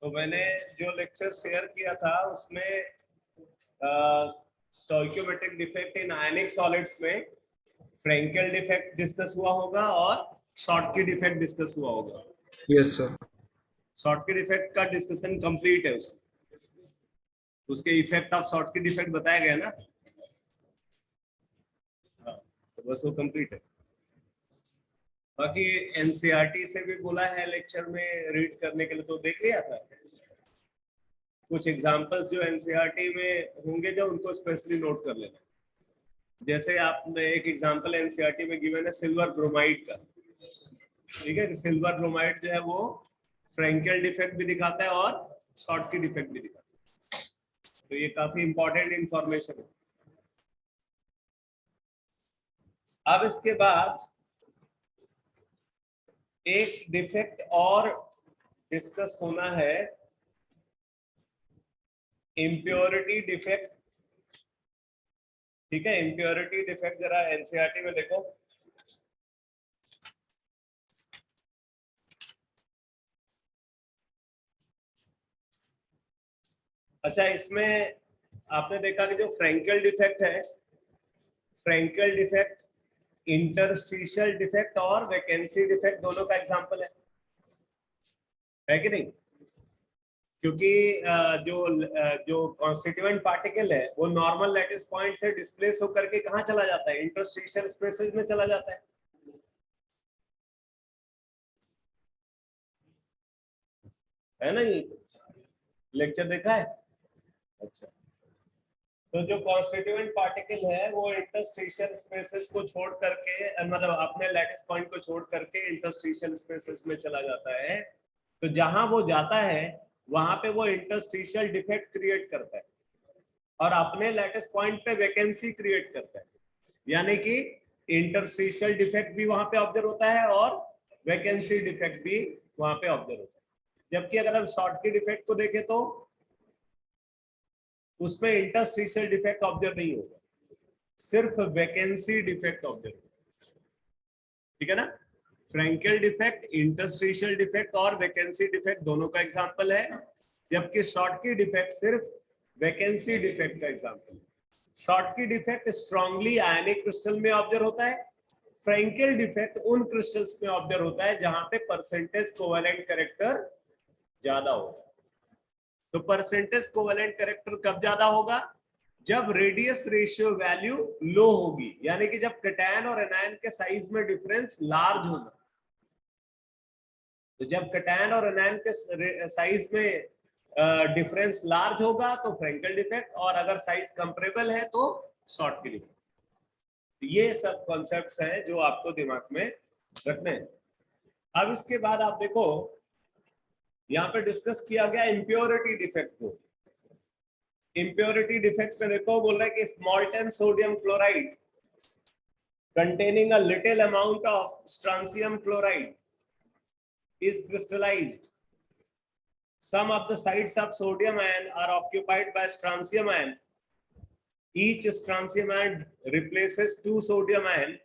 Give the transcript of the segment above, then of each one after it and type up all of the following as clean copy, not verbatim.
तो मैंने जो लेक्चर शेयर किया था उसमें stoichiometric defect in ionic solids में फ्रेंकेल डिफेक्ट डिस्कस हुआ होगा और शॉर्टकी डिफेक्ट डिस्कस हुआ होगा। Yes sir. शॉर्टकी डिफेक्ट का डिस्कशन कंप्लीट है, उसके इफेक्ट ऑफ शॉर्टकी डिफेक्ट बताया गया ना। हाँ, तो बस वो कंप्लीट है। बाकी एनसीईआरटी से भी बोला है लेक्चर में रीड करने के लिए, तो देख लिया था। कुछ एग्जांपल्स जो एनसीईआरटी में होंगे जो उनको स्पेशली नोट कर लेना। जैसे आपने एक एग्जांपल एनसीईआरटी में गिवन है सिल्वर ब्रोमाइड का। ठीक है, सिल्वर ब्रोमाइड जो है वो फ्रेंकेल डिफेक्ट भी दिखाता है और शॉर्टकी डिफेक्ट भी दिखाता है, तो ये काफी इंपॉर्टेंट इंफॉर्मेशन है। अब इसके बाद एक डिफेक्ट और डिस्कस होना है, इम्प्योरिटी डिफेक्ट। ठीक है, इम्प्योरिटी डिफेक्ट जरा एनसीईआरटी में देखो। अच्छा, इसमें आपने देखा कि जो फ्रेंकेल डिफेक्ट है, फ्रेंकेल डिफेक्ट, इंटरस्टिशियल डिफेक्ट और वैकेंसी डिफेक्ट दोनों का एग्जांपल है कि नहीं? क्योंकि जो कॉन्स्टिट्यूएंट पार्टिकल है वो नॉर्मल लैटिस पॉइंट से डिस्प्लेस होकर के कहाँ चला जाता है? इंटरस्टिशियल स्पेसेस में चला जाता है ना? ये लेक्चर देखा है? अच्छा, तो जो कॉन्स्टिट्यूएंट पार्टिकल है वो इंटरस्टिशियल स्पेसेस को छोड़ करके, मतलब अपने लैटिस पॉइंट को छोड़ करके इंटरस्टिशियल स्पेसेस में चला जाता है। तो जहां वो जाता है वहां पे वो इंटरस्टिशियल डिफेक्ट क्रिएट करता है और अपने लैटिस पॉइंट पे वैकेंसी क्रिएट करता है। यानी कि इंटरस्टिशियल डिफेक्ट भी वहां पे ऑब्जर्व होता है और वैकेंसी डिफेक्ट भी वहां पे ऑब्जर्व होता है। जबकि अगर हम शॉर्टकी डिफेक्ट को देखें तो उसमें इंटरस्टिशियल डिफेक्ट ऑब्जर्व नहीं होगा, सिर्फ वैकेंसी डिफेक्ट ऑब्जर्व होगा। ठीक है ना? फ्रेंकेल डिफेक्ट, इंटरस्टिशियल डिफेक्ट और वैकेंसी डिफेक्ट दोनों का एग्जांपल है, जबकि शॉर्टकी डिफेक्ट सिर्फ वैकेंसी डिफेक्ट का एग्जांपल है। शॉर्टकी डिफेक्ट स्ट्रांगली आयनिक क्रिस्टल में ऑब्जर्व होता है, फ्रेंकेल डिफेक्ट उन क्रिस्टल्स में ऑब्जर्व होता है जहां पे परसेंटेज कोवेलेंट कैरेक्टर ज्यादा होता है। तो परसेंटेज कोवेलेंट कैरेक्टर कब ज्यादा होगा? जब रेडियस रेशियो वैल्यू लो होगी, यानी कि जब कैटायन और एनायन के साइज में डिफरेंस लार्ज होगा। तो जब कैटायन और एनायन के साइज में डिफरेंस लार्ज होगा तो फ्रेंकेल डिफेक्ट, और अगर साइज कंपेरेबल है तो शॉर्टकी डिफेक्ट। ये सब कॉन्सेप्ट्स हैं जो आपको दिमाग में रखने हैं। अब इसके बाद आप देखो यहाँ पे डिस्कस किया गया इम्प्योरिटी डिफेक्ट को। इम्प्योरिटी डिफेक्ट में देखो बोल रहा है कि मॉल्टन sodium chloride containing a little amount of strontium chloride is crystallized. Some of the sites of sodium ion are occupied by strontium ion. Each strontium ion replaces two sodium ion.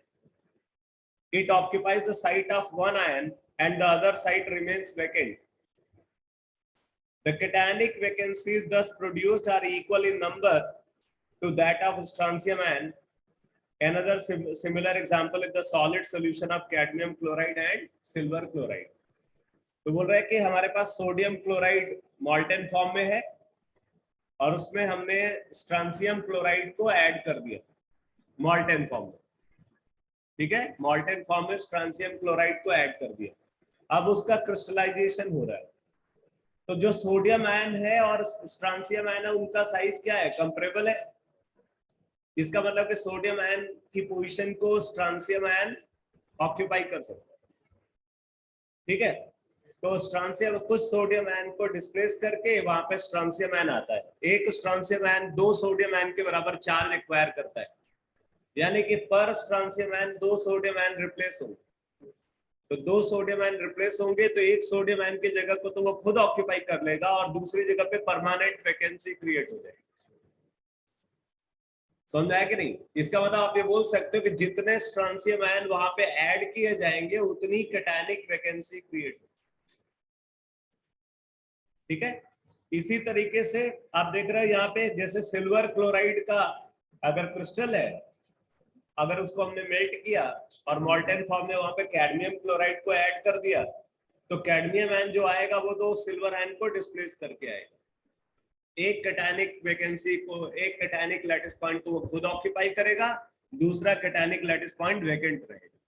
It occupies the site of one ion and the other site remains vacant. The cationic vacancies thus produced are equal in number to that of strontium ion. Another similar example is the solid solution of cadmium chloride and silver chloride. तो बोल रहा है कि हमारे पास sodium chloride मॉल्टन form में है और उसमें हमने स्ट्रांसियम क्लोराइड को ऐड कर दिया मॉल्टन फॉर्म में। ठीक है, मॉल्टन फॉर्म में स्ट्रांसियम क्लोराइड को ऐड कर दिया, अब उसका क्रिस्टलाइजेशन हो रहा है। तो जो सोडियम आयन है और स्ट्रांसियम आयन है उनका साइज क्या है? कंपेरेबल है। इसका मतलब कि सोडियम आयन की पोजीशन को स्ट्रांसियम आयन ऑक्यूपाई कर सकता है। ठीक है, तो स्ट्रांसियम कुछ सोडियम आयन को डिस्प्लेस करके वहां पे स्ट्रांसियम आयन आता है। एक स्ट्रांसियम आयन दो सोडियम आयन के बराबर चार्ज एक्वायर करता है, यानी कि पर स्ट्रांसियम आयन दो सोडियम आयन रिप्लेस होंगे। तो दो सोडियम आयन रिप्लेस होंगे तो एक सोडियम आयन की जगह को तो वो खुद ऑक्यूपाई कर लेगा और दूसरी जगह पे परमानेंट वैकेंसी क्रिएट हो जाएगी। समझ आया कि नहीं? इसका मतलब आप ये बोल सकते हो कि जितने स्ट्रांसियम आयन वहां पे ऐड किए जाएंगे उतनी कैटायनिक वैकेंसी क्रिएट होगी। ठीक है। इसी तरीके से आप देख रहे हैं यहाँ पे, जैसे सिल्वर क्लोराइड का अगर क्रिस्टल है, अगर उसको हमने मेल्ट किया और मॉल्टेन फॉर्म में वहां पे कैडमियम क्लोराइड को ऐड कर दिया, तो कैडमियम आयन जो आएगा वो तो सिल्वर आयन को डिस्प्लेस करके आएगा। एक कैटायनिक वैकेंसी को, एक कैटायनिक लैटिस पॉइंट को वो खुद ऑक्यूपाई करेगा, दूसरा कैटायनिक लैटिस पॉइंट वैकेंट रहेगा।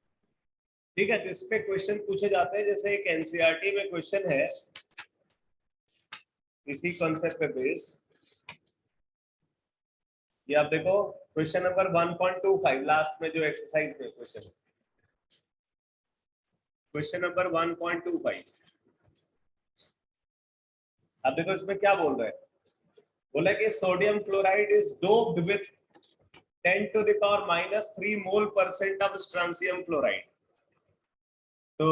ठीक है, तो इस पे क्वेश्चन पूछे जाते हैं। जैसे एक एनसीईआरटी में क्वेश्चन है इसी कॉन्सेप्ट पे बेस्ड, ये आप देखो क्वेश्चन नंबर 1.25 लास्ट में जो एक्सरसाइज में क्वेश्चन, क्वेश्चन नंबर 1.25। अब देखो इसमें क्या बोल रहे हैं, बोला कि sodium chloride is doped with 10 to the power minus 3 mole % of strontium chloride। तो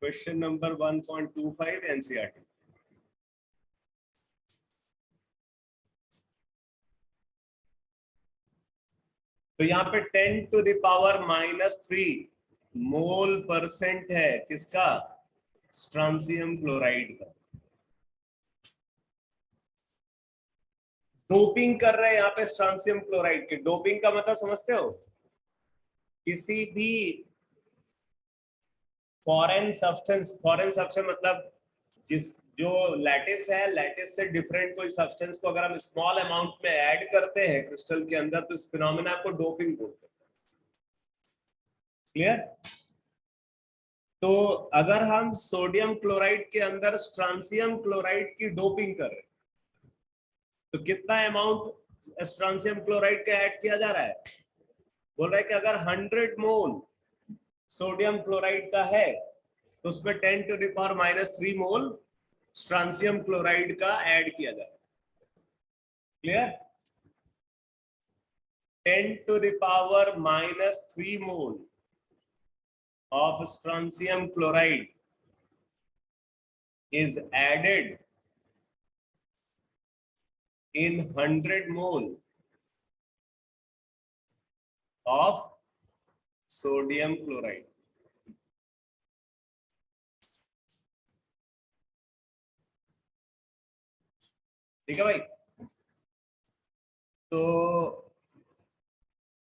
क्वेश्चन नंबर 1.25 एनसीईआरटी। तो यहाँ पे 10 to the power -3 मोल % है किसका, स्ट्रांसियम क्लोराइड का। डोपिंग कर रहे हैं यहाँ पे स्ट्रांसियम क्लोराइड के। डोपिंग का मतलब समझते हो, किसी भी फॉरेन सब्सटेंस, फॉरेन सब्सटेंस मतलब जिस जो लैटिस है, लैटिस से डिफरेंट कोई सब्सटेंस को अगर हम स्मॉल अमाउंट में ऐड करते हैं क्रिस्टल के अंदर, तो इस फिनोमेना को डोपिंग बोलते हैं। क्लियर। तो अगर हम सोडियम क्लोराइड के अंदर स्ट्रांसियम क्लोराइड की डोपिंग करें, तो कितना अमाउंट स्ट्रांसियम क्लोराइड का ऐड किया जा रहा है, बोल रहा है कि अगर 100 मोल सोडियम क्लोराइड का है तो उसमें 10 to the power -3 mole strontium chloride का ऐड किया जाए। Clear. 10 to the power -3 mole of strontium chloride is added in 100 mole of sodium chloride। ठीक है भाई। तो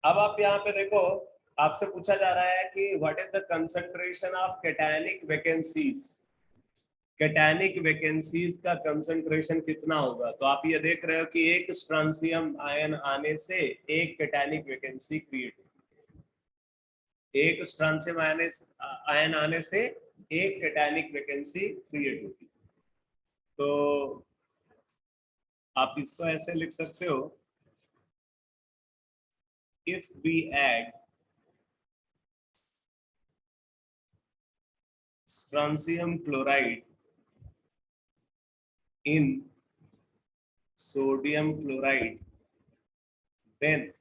अब आप यहाँ पे देखो, आपसे पूछा जा रहा है कि what is the concentration of cationic vacancies. Cationic vacancies का कंसंट्रेशन कितना होगा। तो आप ये देख रहे हो कि एक स्ट्रांसियम आयन आने से एक कैटायनिक वैकेंसी क्रिएट होगी, एक स्ट्रांसियम आयन आने से एक कैटायनिक वैकेंसी क्रिएट होगी। तो आप इसको ऐसे लिख सकते हो, if we add strontium chloride in sodium chloride, then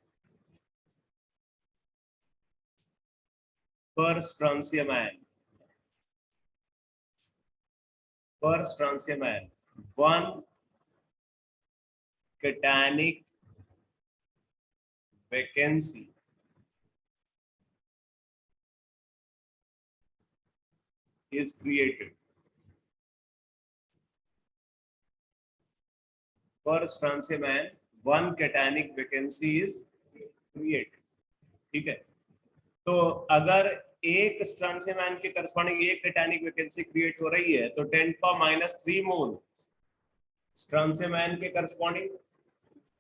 per strontium ion, one cationic vacancy is created। Per strontium ion, one cationic vacancy is created। ठीक है। तो अगर एक स्ट्रांसियम आयन के करस्पॉन्डिंग एक कैटायनिक वैकेंसी क्रिएट हो रही है, तो 10⁻³ मोल स्ट्रांसियम आयन के करस्पॉन्डिंग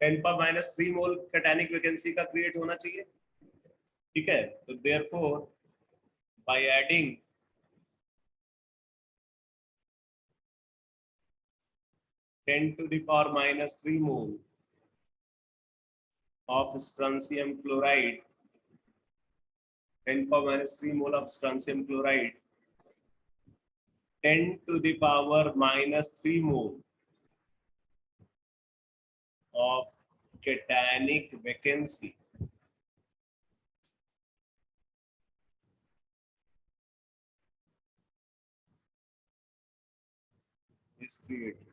10⁻³ मोल कैटायनिक वैकेंसी का क्रिएट होना चाहिए। ठीक है। तो therefore by adding 10⁻³ mole of strontium chloride, 10⁻³ mole of strontium chloride, 10⁻³ mole of cationic vacancy is created।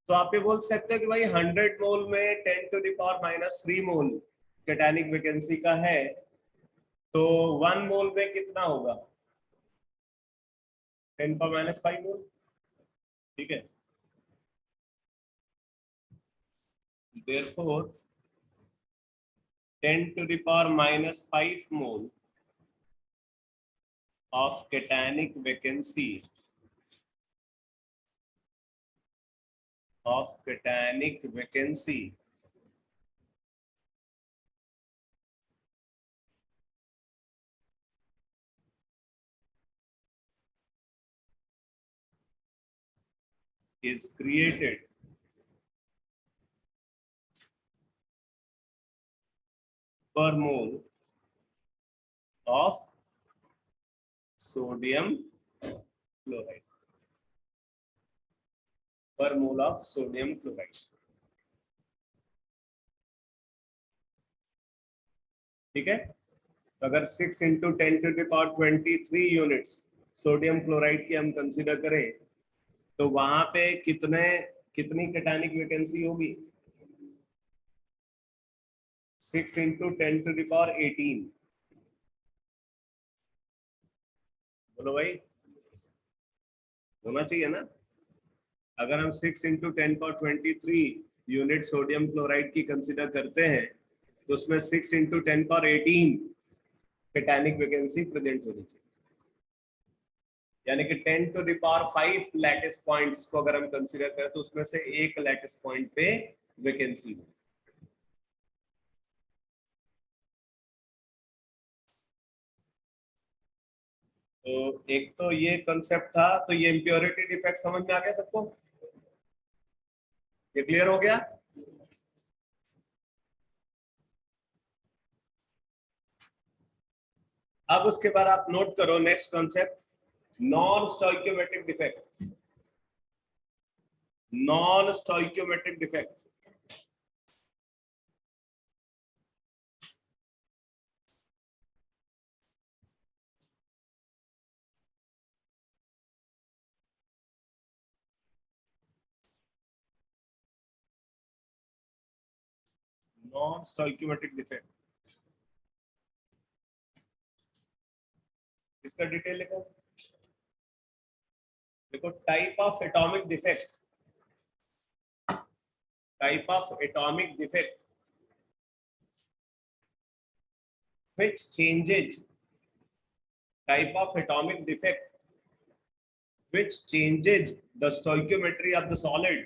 तो आप ये बोल सकते हो कि भाई 100 मोल में 10⁻³ मोल कैटायनिक वैकेंसी का है तो 1 मोल में कितना होगा? 10⁻⁵ मोल। ठीक है, therefore 10⁻⁵ mole of cationic vacancy is created per mole of sodium chloride, per mole of sodium chloride। ठीक है, अगर 6 × 10⁻23 यूनिट्स सोडियम क्लोराइड की हम कंसीडर करें तो वहां पे कितनी कैटायनिक वैकेंसी होगी? 6 × 10⁻18। बोलो भाई, होना चाहिए ना? अगर हम 6 × 10⁻23 यूनिट सोडियम क्लोराइड की कंसीडर करते हैं तो उसमें 6 × 10⁻18 कैटायनिक वैकेंसी प्रेजेंट होनी चाहिए। यानी कि 10⁵ लैटिस पॉइंट्स को अगर हम कंसीडर करें तो उसमें से एक लैटिस पॉइंट पे वैकेंसी हो। तो एक तो ये कंसेप्ट था, तो ये इम्प्योरिटी डिफेक्ट समझ में आ गया सबको? ये क्लियर हो गया? अब उसके बाद आप नोट करो next concept, non stoichiometric defect. Non stoichiometric defect non stoichiometric defect, इसका डिटेल लिखो। देखो, type of atomic defect, type of atomic defect which changes, type of atomic defect which changes the stoichiometry of the solid,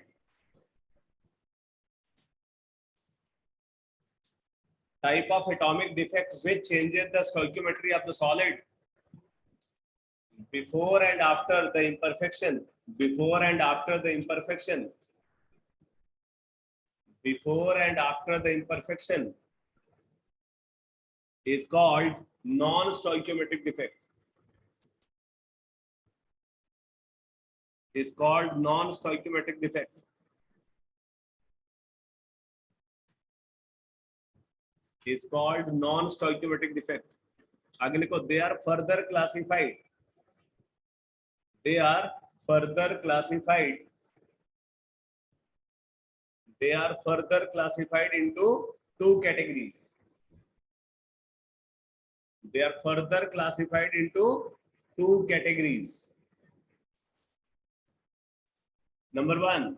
type of atomic defect which changes the stoichiometry of the solid before and after the imperfection, before and after the imperfection, before and after the imperfection is called non-stoichiometric defect, is called non-stoichiometric defect। is called non-stoichiometric defect। आगे लिखो, they are further classified, they are further classified, they are further classified into two categories, they are further classified into two categories। Number 1,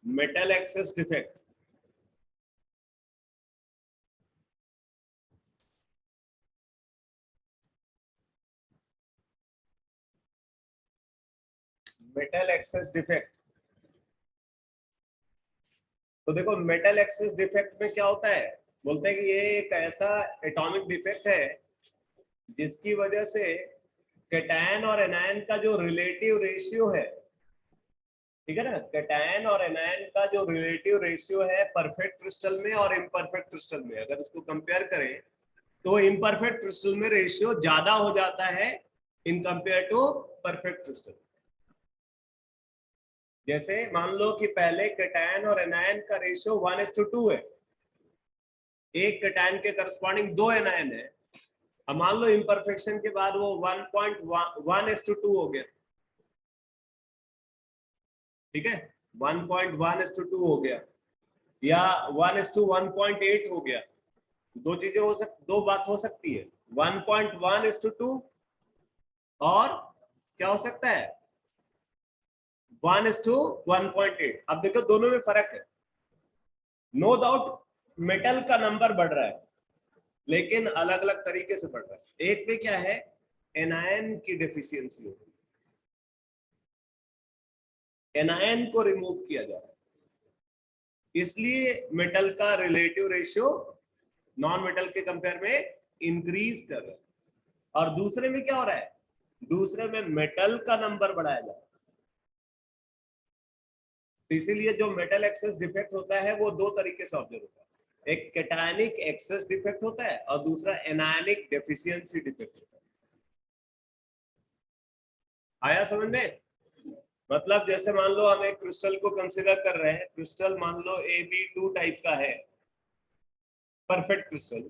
metal excess defect, metal excess defect. तो देखो, metal excess defect में क्या होता है, बोलते हैं कि ये एक ऐसा एटॉमिक डिफेक्ट है जिसकी वजह से कैटायन और एनायन का जो रिलेटिव रेशियो है, ठीक है ना, कैटायन और एनायन का जो रिलेटिव रेशियो है परफेक्ट क्रिस्टल में और इम्परफेक्ट क्रिस्टल में, अगर उसको कंपेयर करें तो इम्परफेक्ट क्रिस्टल में रेशियो ज्यादा हो जाता है in compare to perfect crystal. जैसे मान लो कि पहले कैटायन और एनायन का रेशियो 1:2 है, एक कैटायन के करस्पॉन्डिंग 2 एनायन है। अब मान लो इम्परफेक्शन के बाद वो 1:1 हो गया, ठीक है, 1:1 हो गया। या 1:1.8 हो गया, दो चीजें दो बात हो सकती है, 1.1:2 और क्या हो सकता है 1:1.8। अब देखो दोनों में फर्क है। नो डाउट मेटल का नंबर बढ़ रहा है, लेकिन अलग अलग तरीके से बढ़ रहा है। एक में क्या है, एनायन की डेफिशिएंसी हो रही है, एनायन को रिमूव किया जा रहा है, इसलिए मेटल का रिलेटिव रेशियो नॉन मेटल के कंपेयर में इंक्रीज कर रहा है। और दूसरे में क्या हो रहा है, दूसरे में मेटल का नंबर बढ़ाया जा रहा है। इसीलिए जो मेटल एक्सेस डिफेक्ट होता है वो दो तरीके से ऑब्जर्व होता है, एक कैटायनिक एक्सेस डिफेक्ट होता है और दूसरा एनायनिक डेफिशिएंसी डिफेक्ट होता है। आया समझ में? मतलब जैसे मान लो हम एक क्रिस्टल को कंसीडर कर रहे हैं, क्रिस्टल मान लो AB2 टाइप का है, परफेक्ट क्रिस्टल,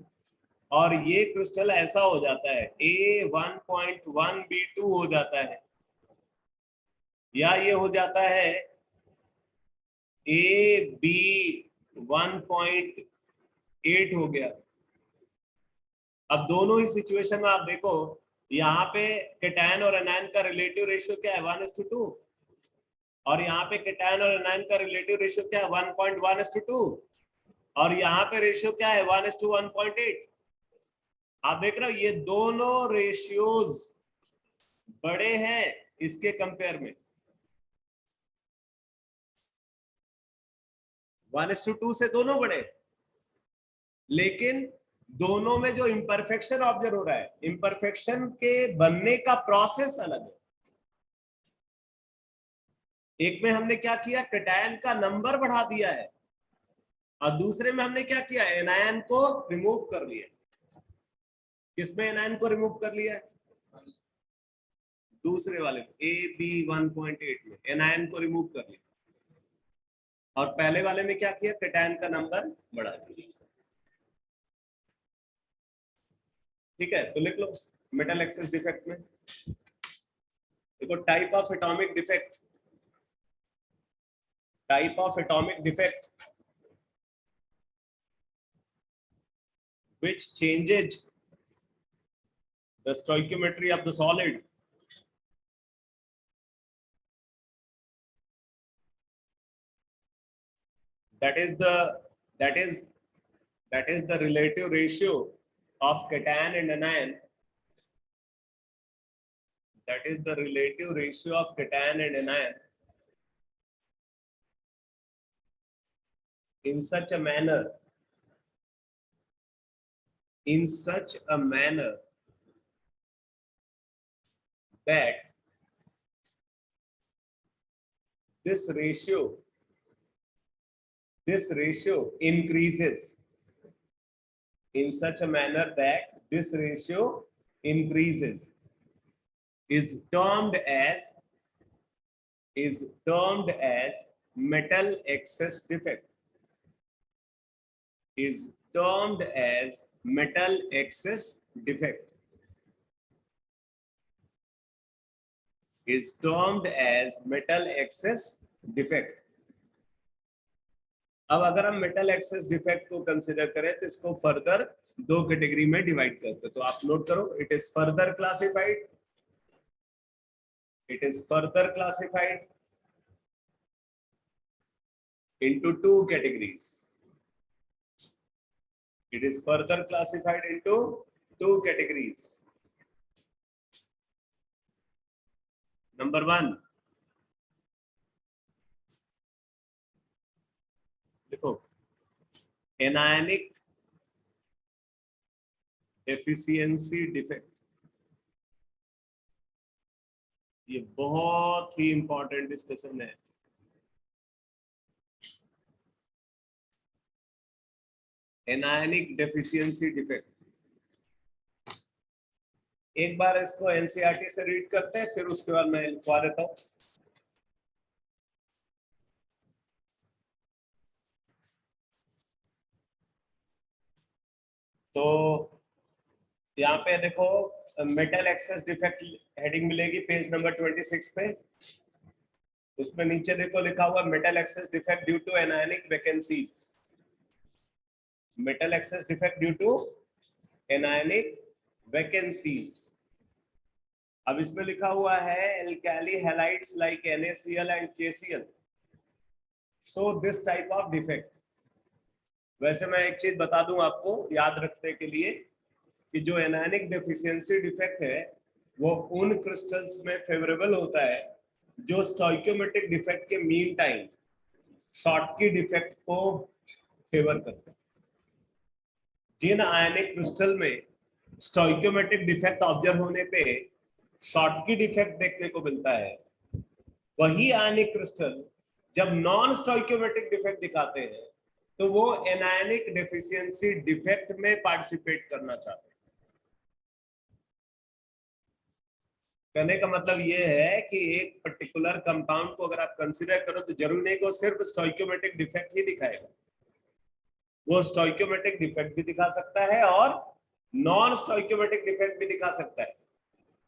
और ये क्रिस्टल ऐसा हो जाता है A1.1B2 हो जाता है, या ये हो जाता है AB1.8 हो गया। अब दोनों ही सिचुएशन में आप देखो, यहाँ पे कैटायन और एनायन का रिलेटिव रेशियो क्या है 1:2, और यहाँ पे कैटायन और एनायन का रिलेटिव रेशियो क्या है 1.1:2, और यहाँ पे रेशियो क्या है 1:1.8। आप देख रहे हो ये दोनों रेशियोज बड़े हैं इसके कंपेयर में, 1:2 से दोनों बड़े, लेकिन दोनों में जो इम्परफेक्शन ऑब्जर्व हो रहा है, इम्परफेक्शन के बनने का प्रोसेस अलग है। एक में हमने क्या किया, कैटायन का नंबर बढ़ा दिया है, और दूसरे में हमने क्या किया, एनायन को रिमूव कर लिया। किसमें एनायन को रिमूव कर लिया है, दूसरे वाले में AB1.8 में एनायन को रिमूव कर लिया, और पहले वाले में क्या किया, कैटायन का नंबर बढ़ा दिया। ठीक है, तो लिख लो मेटल एक्सेस डिफेक्ट में देखो type of atomic defect, type of atomic defect which changes the stoichiometry of the solid, that is the that is that is the relative ratio of cation and anion, that is the relative ratio of cation and anion in such a manner that this ratio increases, in such a manner that this ratio increases, is termed as metal excess defect, is termed as metal excess defect, is termed as metal excess defect। अब अगर हम metal excess defect को consider करें तो इसको further दो category में divide करते हैं। तो आप नोट करो, it is further classified, it is further classified into two categories. It is further classified into two categories. Number one, देखो anionic deficiency defect, ये बहुत ही इंपॉर्टेंट डिस्कशन है। एनायनिक डेफिशिएंसी डिफेक्ट, एक बार इसको एनसीईआरटी से रीड करते हैं, फिर उसके बाद मैं लिखवा देता हूं। तो यहाँ पे देखो मेटल एक्सेस डिफेक्ट हेडिंग मिलेगी पेज नंबर 26 पे, उसमें नीचे देखो लिखा हुआ metal excess defect due to anionic vacancies. Metal excess defect due to anionic vacancies. अब इसमें लिखा हुआ है alkali halides like NaCl and KCl, so this type of defect. वैसे मैं एक चीज बता दूं आपको याद रखने के लिए कि जो एनायनिक डेफिशिएंसी डिफेक्ट है वो उन क्रिस्टल्स में फेवरेबल होता है जो स्टोइकियोमेट्रिक डिफेक्ट के मीन टाइम शॉर्टकी डिफेक्ट को फेवर करते हैं। जिन आयनिक क्रिस्टल में स्टोइकियोमेट्रिक डिफेक्ट ऑब्जर्व होने पे शॉर्टकी डिफेक्ट देखने को मिलता है, वही आयनिक क्रिस्टल जब नॉन स्टोइकियोमेट्रिक डिफेक्ट दिखाते हैं तो वो एनायनिक डेफिशिएंसी डिफेक्ट में पार्टिसिपेट करना चाहते हैं। कहने का मतलब ये है कि एक पर्टिकुलर कंपाउंड को अगर आप कंसीडर करो तो जरूरी नहीं कि वो सिर्फ स्टोइकियोमेट्रिक डिफेक्ट ही दिखाएगा, वो स्टोइकियोमेट्रिक डिफेक्ट भी दिखा सकता है और नॉन स्टोइकियोमेट्रिक डिफेक्ट भी दिखा सकता है।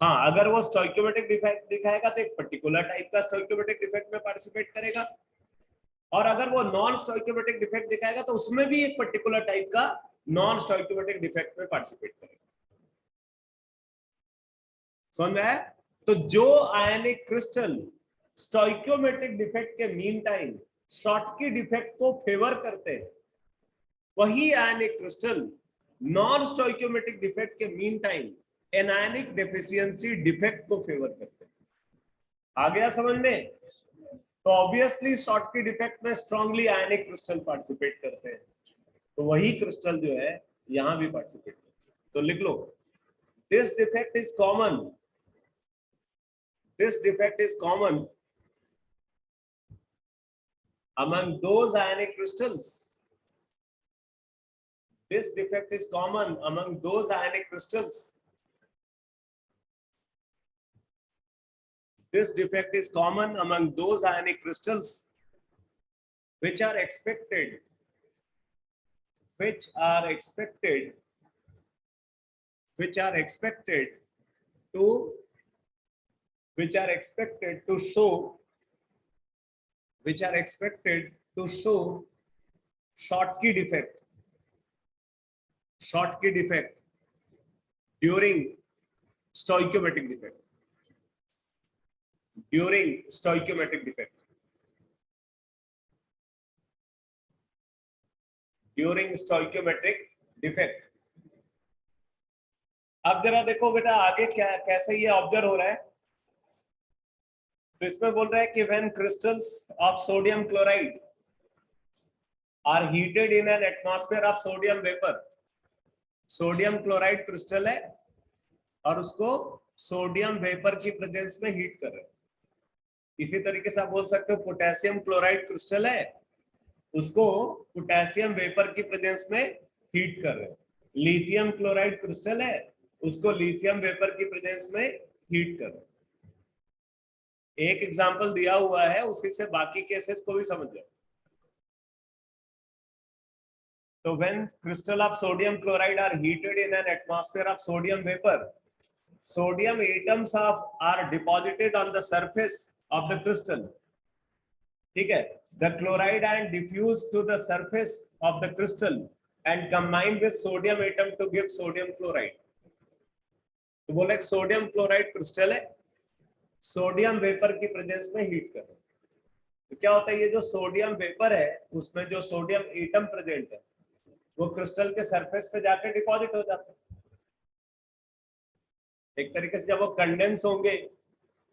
हाँ, अगर वो स्टोइकियोमेट्रिक डिफेक्ट दिखाएगा तो एक पर्टिकुलर टाइप का स्टोइकियोमेट्रिक डिफेक्ट में पार्टिसिपेट करेगा, और अगर वो नॉन स्टोइकियोमेट्रिक डिफेक्ट दिखाएगा तो उसमें भी एक पर्टिकुलर टाइप का नॉन स्टोइकियोमेट्रिक डिफेक्ट में पार्टिसिपेट करेगा। समझ में है? तो जो आयनिक क्रिस्टल स्टोइकियोमेट्रिक डिफेक्ट के मीन टाइम शॉर्टकी डिफेक्ट को फेवर करते हैं, वही आयनिक क्रिस्टल नॉन स्टोइकियोमेट्रिक डिफेक्ट के mean time anionic deficiency defect को फेवर करते हैं। आ गया समझ में? तो ऑब्वियसली शॉर्टकी डिफेक्ट में स्ट्रांगली आयनिक क्रिस्टल पार्टिसिपेट करते हैं, तो वही क्रिस्टल जो है यहां भी पार्टिसिपेट करते हैं। तो लिख लो, this defect is common, this defect is common among those ionic crystals. This defect is common among those ionic crystals. This defect is common among those ionic crystals which are expected to show Schottky defect during stoichiometric defect. अब जरा देखो बेटा आगे क्या कैसे ये observe हो रहा है। तो इसमें बोल रहा है कि when crystals of sodium chloride are heated in an atmosphere of sodium vapor, sodium chloride crystal है और उसको सोडियम वेपर की प्रेजेंस में हीट कर रहे हैं। इसी तरीके से आप बोल सकते हो पोटेशियम क्लोराइड क्रिस्टल है, उसको पोटेशियम वेपर की प्रेजेंस में हीट कर रहे हैं। लिथियम क्लोराइड क्रिस्टल है, उसको लिथियम वेपर की प्रेजेंस में हीट कर रहे हैं। एक एग्जांपल दिया हुआ है, उसी से बाकी केसेस को भी समझ लो। So when crystal of sodium chloride are heated in an atmosphere of sodium vapor, sodium atoms are deposited on the surface of the crystal. ठीक है, the chloride ion diffuse to the surface of the crystal and combine with sodium atom to give sodium chloride. तो बोले sodium chloride crystal है, sodium vapour की presence में heat कर। तो क्या होता है, ये जो सोडियम वेपर है उसमें जो सोडियम एटम प्रेजेंट है वो क्रिस्टल के सरफेस पे जाकर डिपॉजिट हो जाते हैं। एक तरीके से जब वो कंडेंस होंगे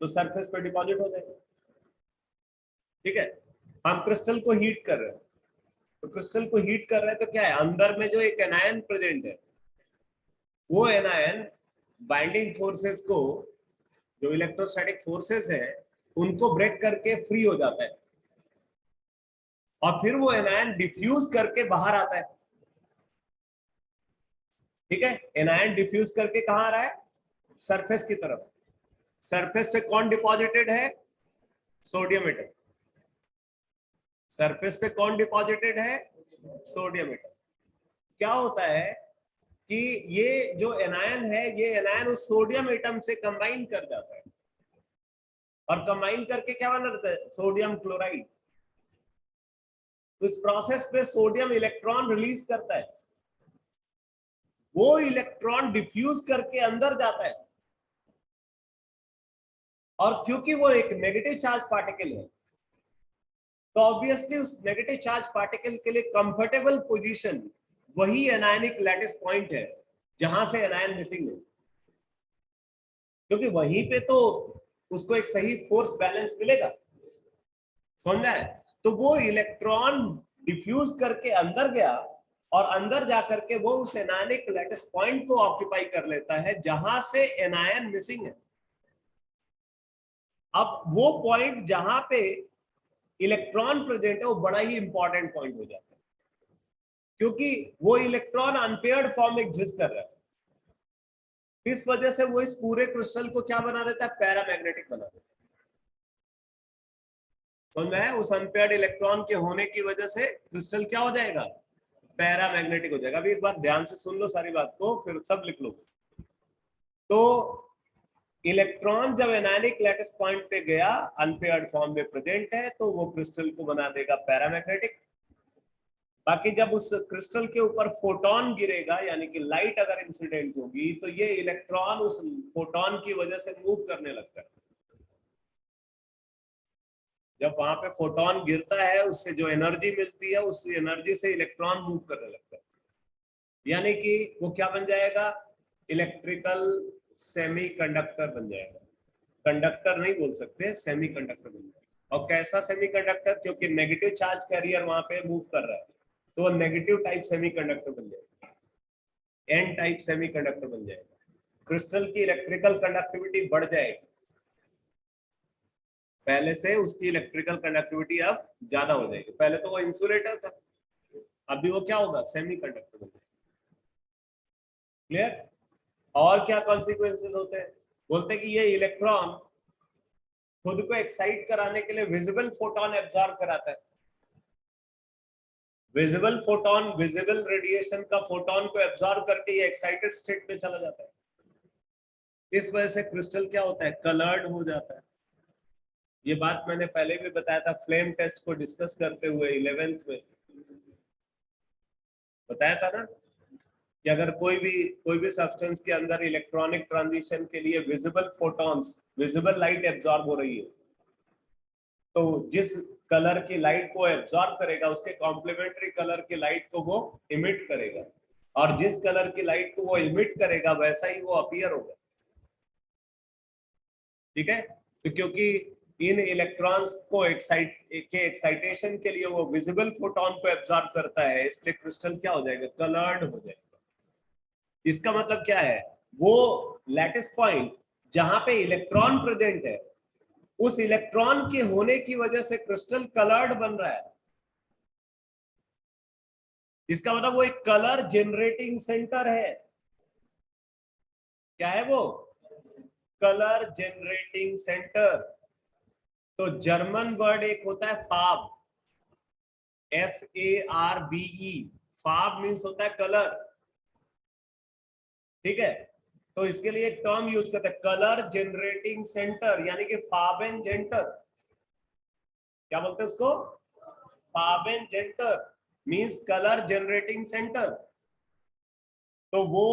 तो सरफेस पे डिपॉजिट हो जाएंगे। ठीक है, हम क्रिस्टल को हीट कर रहे हैं, तो क्रिस्टल को हीट कर रहे हैं तो क्या है, अंदर में जो एक एनायन प्रेजेंट है वो एनायन बाइंडिंग फोर्सेस को, जो इलेक्ट्रोस्टैटिक फोर्सेस है उनको ब्रेक करके फ्री हो जाता है और फिर वो एनायन डिफ्यूज करके बाहर आता है। ठीक है, एनायन डिफ्यूज करके कहां आ रहा है, सरफेस की तरफ। सरफेस पे कौन डिपॉजिटेड है, सोडियम एटम। सरफेस पे कौन डिपॉजिटेड है, सोडियम एटम। क्या होता है कि ये जो एनायन है, ये एनायन उस सोडियम एटम से कंबाइन कर जाता है और कंबाइन करके क्या बनाता है, सोडियम क्लोराइड। तो इस प्रोसेस पे सोडियम इलेक्ट्रॉन रिलीज करता है वो इलेक्ट्रॉन डिफ्यूज करके अंदर जाता है, और क्योंकि वो एक नेगेटिव चार्ज पार्टिकल है तो ऑब्वियसली उस नेगेटिव चार्ज पार्टिकल के लिए कंफर्टेबल पोजीशन वही एनायनिक लैटिस पॉइंट है जहां से एनायन मिसिंग है, क्योंकि वहीं पे तो उसको एक सही फोर्स बैलेंस मिलेगा, समझा है। तो वो इलेक्ट्रॉन डिफ्यूज करके अंदर गया और अंदर जाकर के वो उस एनायनिक लैटिस पॉइंट को ऑक्यूपाई कर लेता है जहां से एनायन मिसिंग है। अब वो पॉइंट जहां पे इलेक्ट्रॉन प्रेजेंट है वो बड़ा ही इंपॉर्टेंट पॉइंट हो जाता है, क्योंकि वो इलेक्ट्रॉन अनपेयर्ड फॉर्म में एग्जिस्ट कर रहा है। इस वजह से वो इस पूरे क्रिस्टल को क्या बना देता है, पैरामैग्नेटिक बना देता है। समझ में है? उस अनपेयर्ड इलेक्ट्रॉन के होने की वजह से क्रिस्टल क्या हो जाएगा, पैरामैग्नेटिक हो जाएगा। अभी एक बार ध्यान से सुन लो सारी बात को, फिर सब लिख लो। तो इलेक्ट्रॉन जब एनायनिक लैटिस पॉइंट पे गया, अनपेयर्ड फॉर्म में प्रेजेंट है, तो वो क्रिस्टल को बना देगा पैरामैग्नेटिक। बाकी जब उस क्रिस्टल के ऊपर फोटोन गिरेगा, यानी कि लाइट अगर इंसिडेंट होगी, तो ये इलेक्ट्रॉन उस फोटोन की वजह से मूव करने लगता है। जब वहां पे फोटोन गिरता है, उससे जो एनर्जी मिलती है, उस एनर्जी से इलेक्ट्रॉन मूव करने लगता है, यानी कि वो क्या बन जाएगा, इलेक्ट्रिकल सेमीकंडक्टर बन जाएगा। कंडक्टर नहीं बोल सकते, सेमीकंडक्टर बन जाएगा। और कैसा सेमीकंडक्टर, क्योंकि नेगेटिव चार्ज कैरियर वहां पे मूव कर रहा है, तो वो नेगेटिव टाइप सेमीकंडक्टर बन जाएगा, एन टाइप सेमीकंडक्टर बन जाएगा। क्रिस्टल की इलेक्ट्रिकल कंडक्टिविटी बढ़ जाएगी, पहले से उसकी इलेक्ट्रिकल कंडक्टिविटी अब ज्यादा हो जाएगी। पहले तो वो इंसुलेटर था, अभी वो क्या होगा, सेमीकंडक्टर बन जाएगा। क्लियर? और क्या कॉन्सिक्वेंसेस होते हैं, बोलते हैं कि ये इलेक्ट्रॉन खुद को एक्साइट कराने के लिए विजिबल फोटोन एब्जॉर्ब कराता है। विजिबल फोटोन, विजिबल रेडिएशन का फोटोन को एब्जॉर्ब करके ये एक्साइटेड स्टेट में चला जाता है। इस वजह से क्रिस्टल क्या होता है, कलर्ड हो जाता है। ये बात मैंने पहले भी बताया था, फ्लेम टेस्ट को डिस्कस करते हुए 11th में बताया था ना, कि अगर कोई भी सब्सटेंस के अंदर इलेक्ट्रॉनिक ट्रांजिशन के लिए visible photons, visible light absorb हो रही है, तो जिस कलर की लाइट को एब्जॉर्ब करेगा, उसके कॉम्प्लीमेंट्री कलर की लाइट को वो इमिट करेगा, और जिस कलर की लाइट को वो इमिट करेगा वैसा ही वो अपीयर होगा। ठीक है? तो क्योंकि इन इलेक्ट्रॉन्स को एक्साइटेशन के लिए वो विजिबल फोटोन को एब्जॉर्ब करता है, इसलिए क्रिस्टल क्या हो जाएगा, कलर्ड हो जाएगा। इसका मतलब क्या है, वो लैटिस पॉइंट जहां पे इलेक्ट्रॉन प्रेजेंट है, उस इलेक्ट्रॉन के होने की वजह से क्रिस्टल कलर्ड बन रहा है। इसका मतलब वो एक कलर जनरेटिंग सेंटर है। क्या है वो, कलर जनरेटिंग सेंटर। तो जर्मन वर्ड एक होता है फाब, FARBE। फाब मीन्स होता है कलर, ठीक है। तो इसके लिए एक टर्म यूज करते हैं, कलर जनरेटिंग सेंटर, यानी कि फाबेन जेंटर। क्या बोलते हैं उसको, फाबेन जेंटर मीन्स कलर जनरेटिंग सेंटर। तो वो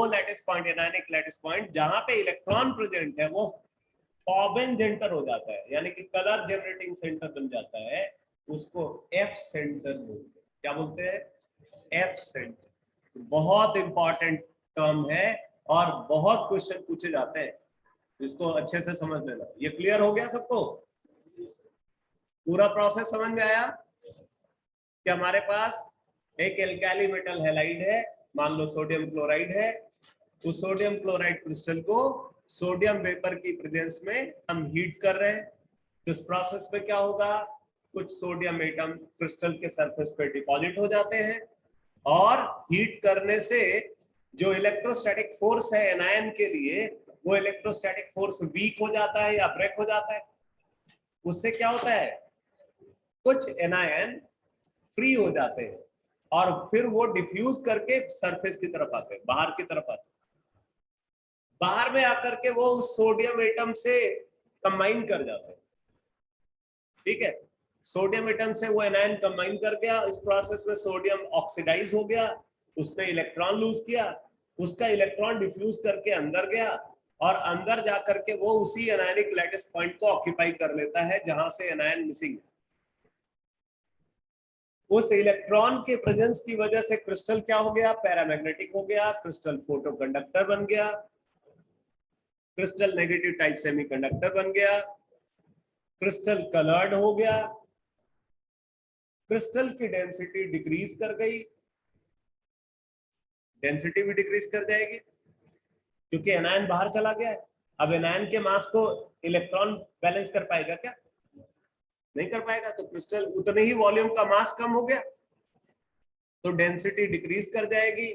lattice point, anionic lattice point जहां पे इलेक्ट्रॉन प्रेजेंट है, वो फॉबेन जेंटर हो जाता है, यानी कि कलर जनरेटिंग सेंटर बन जाता है। उसको F सेंटर बोलते हैं। क्या बोलते हैं, F सेंटर। बहुत इंपॉर्टेंट टर्म है और बहुत क्वेश्चन पूछे जाते हैं, इसको अच्छे से समझ लेना। ये क्लियर हो गया सबको, पूरा प्रोसेस समझ में आया? कि हमारे पास एक एल्काली मेटल हैलाइड है, मान लो सोडियम क्लोराइड है, उस सोडियम क्लोराइड क्रिस्टल को सोडियम वेपर की प्रेजेंस में हम हीट कर रहे हैं। तो इस प्रोसेस में क्या होगा, कुछ सोडियम एटम क्रिस्टल के सरफेस पे डिपॉजिट हो जाते हैं, और हीट करने से जो इलेक्ट्रोस्टैटिक फोर्स है एनायन के लिए, वो इलेक्ट्रोस्टैटिक फोर्स वीक हो जाता है या ब्रेक हो जाता है। उससे क्या होता है, कुछ एनायन फ्री हो जाते हैं और फिर वो डिफ्यूज करके सरफेस की तरफ आते हैं, बाहर की तरफ आते हैं। बाहर में आकर के वो उस सोडियम एटम से कंबाइन कर जाते हैं। ठीक है, सोडियम एटम से वो एनायन कंबाइन कर गया, इस प्रोसेस में सोडियम ऑक्सीडाइज हो गया, उसने इलेक्ट्रॉन लूज किया, उसका इलेक्ट्रॉन डिफ्यूज करके अंदर गया और अंदर जा करके वो उसी एनायनिक लैटिस पॉइंट को ऑक्यूपाई कर लेता है जहां से एनायन मिसिंग है। उस इलेक्ट्रॉन के प्रेजेंस की वजह से क्रिस्टल क्या हो गया, पैरामैग्नेटिक हो गया, क्रिस्टल फोटोकंडक्टर बन गया, क्रिस्टल नेगेटिव टाइप सेमीकंडक्टर बन गया, क्रिस्टल कलर्ड हो गया, क्रिस्टल की डेंसिटी डिक्रीज कर गई, डेंसिटी भी डिक्रीज कर जाएगी क्योंकि एनायन बाहर चला गया है। अब एनायन के मास को इलेक्ट्रॉन बैलेंस कर पाएगा क्या, नहीं कर पाएगा, तो क्रिस्टल उतने ही वॉल्यूम का मास कम हो गया तो डेंसिटी डिक्रीज कर जाएगी,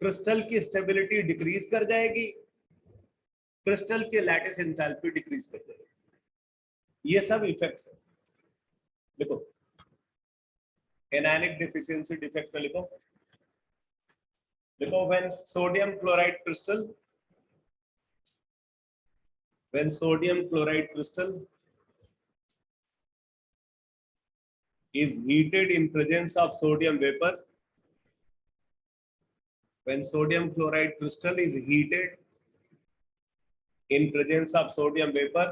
क्रिस्टल की स्टेबिलिटी डिक्रीज कर जाएगी, क्रिस्टल के लैटिस एंथैल्पी डिक्रीज कर जाएगी। ये सब इफेक्ट्स है। देखो एनायनिक डेफिशिएंसी डिफेक्ट लिखो, देखो when sodium chloride crystal, when sodium chloride crystal is heated in presence of sodium vapor, when sodium chloride crystal is heated in presence of sodium vapor,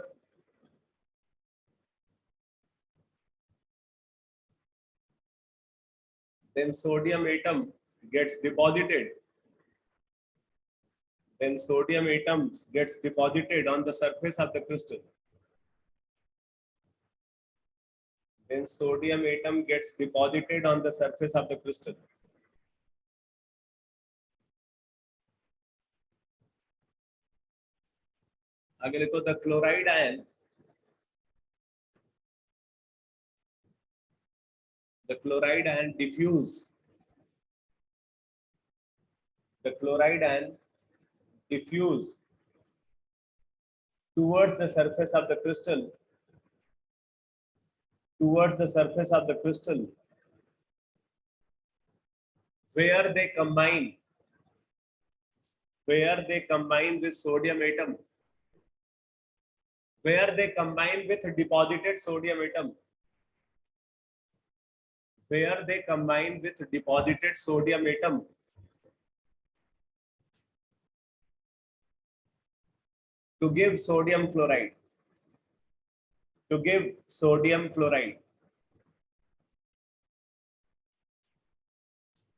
then sodium atom gets deposited, then sodium atoms gets deposited on the surface of the crystal, then sodium atom gets deposited on the surface of the crystal. आगे लिखो the chloride ion, the chloride ion diffuse, the chloride ion diffuse towards the surface of the crystal, towards the surface of the crystal, where they combine with sodium atom, where they combine with deposited sodium atom, where they combine with deposited sodium atom to give sodium chloride, to give sodium chloride.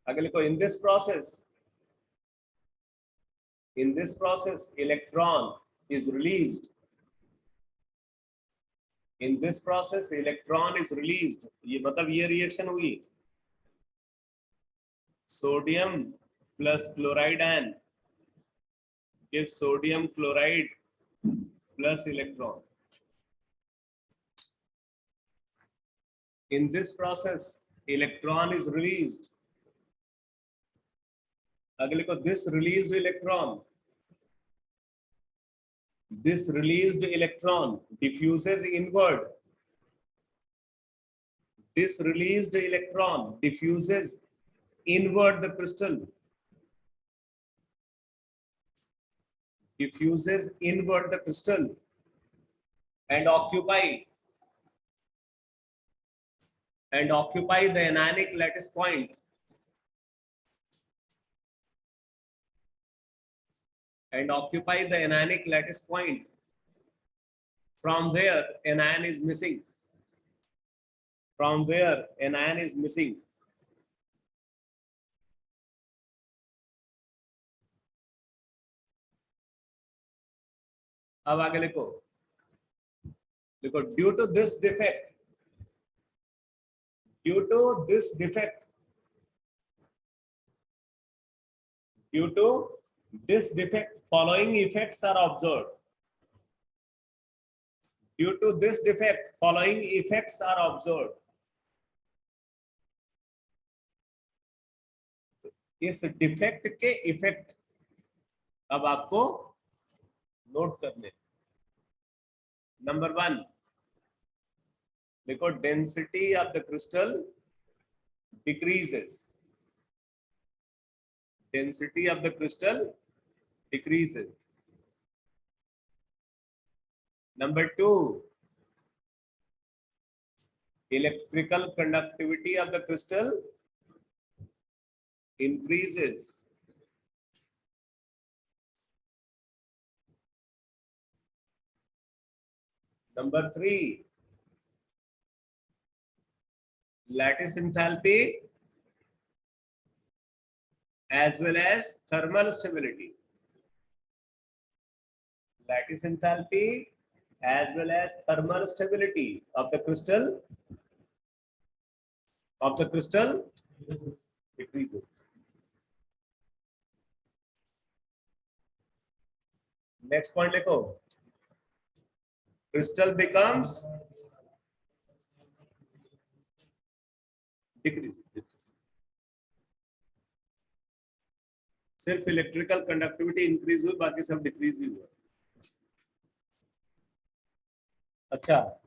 आगे लिखो in this process electron is released, in this process electron is released, ये मतलब ये reaction हुई, sodium plus chloride ion give sodium chloride plus electron. In this process electron is released, अगले को this released electron diffuses inward, this released electron diffuses inward the crystal, diffuses inward the crystal and occupy the anionic lattice point, and occupy the anionic lattice point from where anion is missing, from where anion is missing. अब आगे लिखो due to this defect, due to this defect following effects are observed, due to this defect following effects are observed. इस defect के effect अब आपको note करने। Number 1 देखो density of the crystal decreases, density of the crystal decreases. Number 2, electrical conductivity of the crystal increases. Number 3, lattice enthalpy as well as thermal stability. Lattice enthalpy as well as thermal stability of the crystal decreases. Next point लिखो, crystal becomes decreases. सिर्फ electrical conductivity increase हुई, बाकी सब decrease ही हुआ. अच्छा,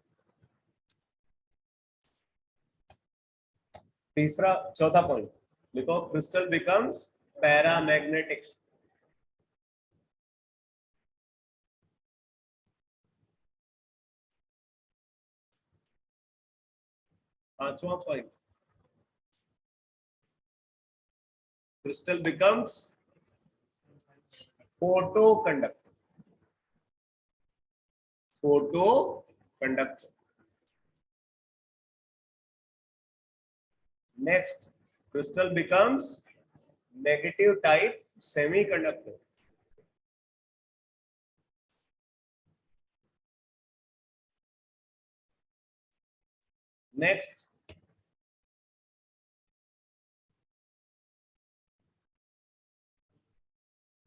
चौथा point लिखो, crystal becomes paramagnetic. पांचवा point, crystal becomes photo conductor. Next, crystal becomes negative type semiconductor. Next,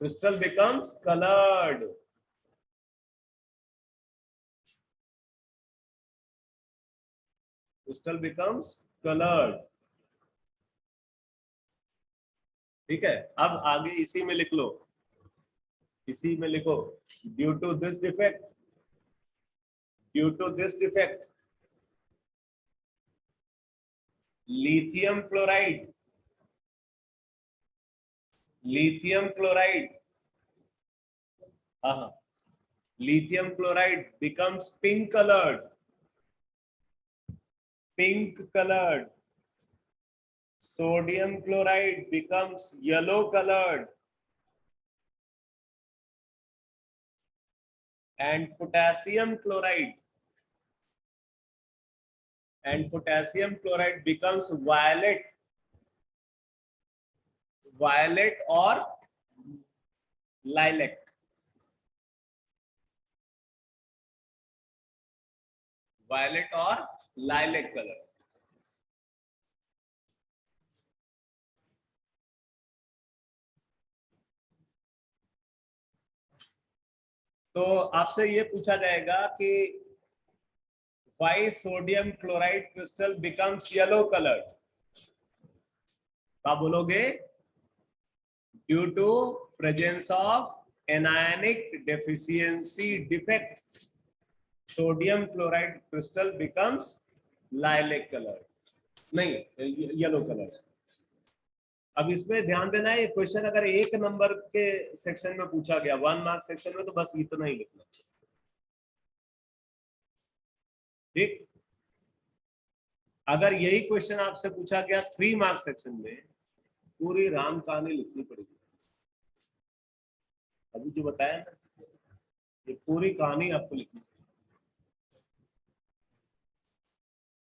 crystal becomes colored. Crystal becomes colored. ठीक है, अब आगे इसी में लिख लो, due to this defect lithium chloride becomes pink colored. Sodium chloride becomes yellow colored, and potassium chloride becomes violet or lilac. Color. तो आपसे ये पूछा जाएगा कि why sodium chloride crystal becomes yellow colored. क्या बोलोगे? Due to presence of anionic deficiency defect, sodium chloride crystal becomes lilac colored. नहीं, yellow colored. अब इसमें ध्यान देना है, ये क्वेश्चन अगर 1 नंबर के सेक्शन में पूछा गया, 1 मार्क सेक्शन में, तो बस इतना ही लिखना. ठीक, अगर यही क्वेश्चन आपसे पूछा गया 3 मार्क सेक्शन में, पूरी राम कहानी लिखनी पड़ेगी. अभी जो बताया ना, ये पूरी कहानी आपको लिखनी,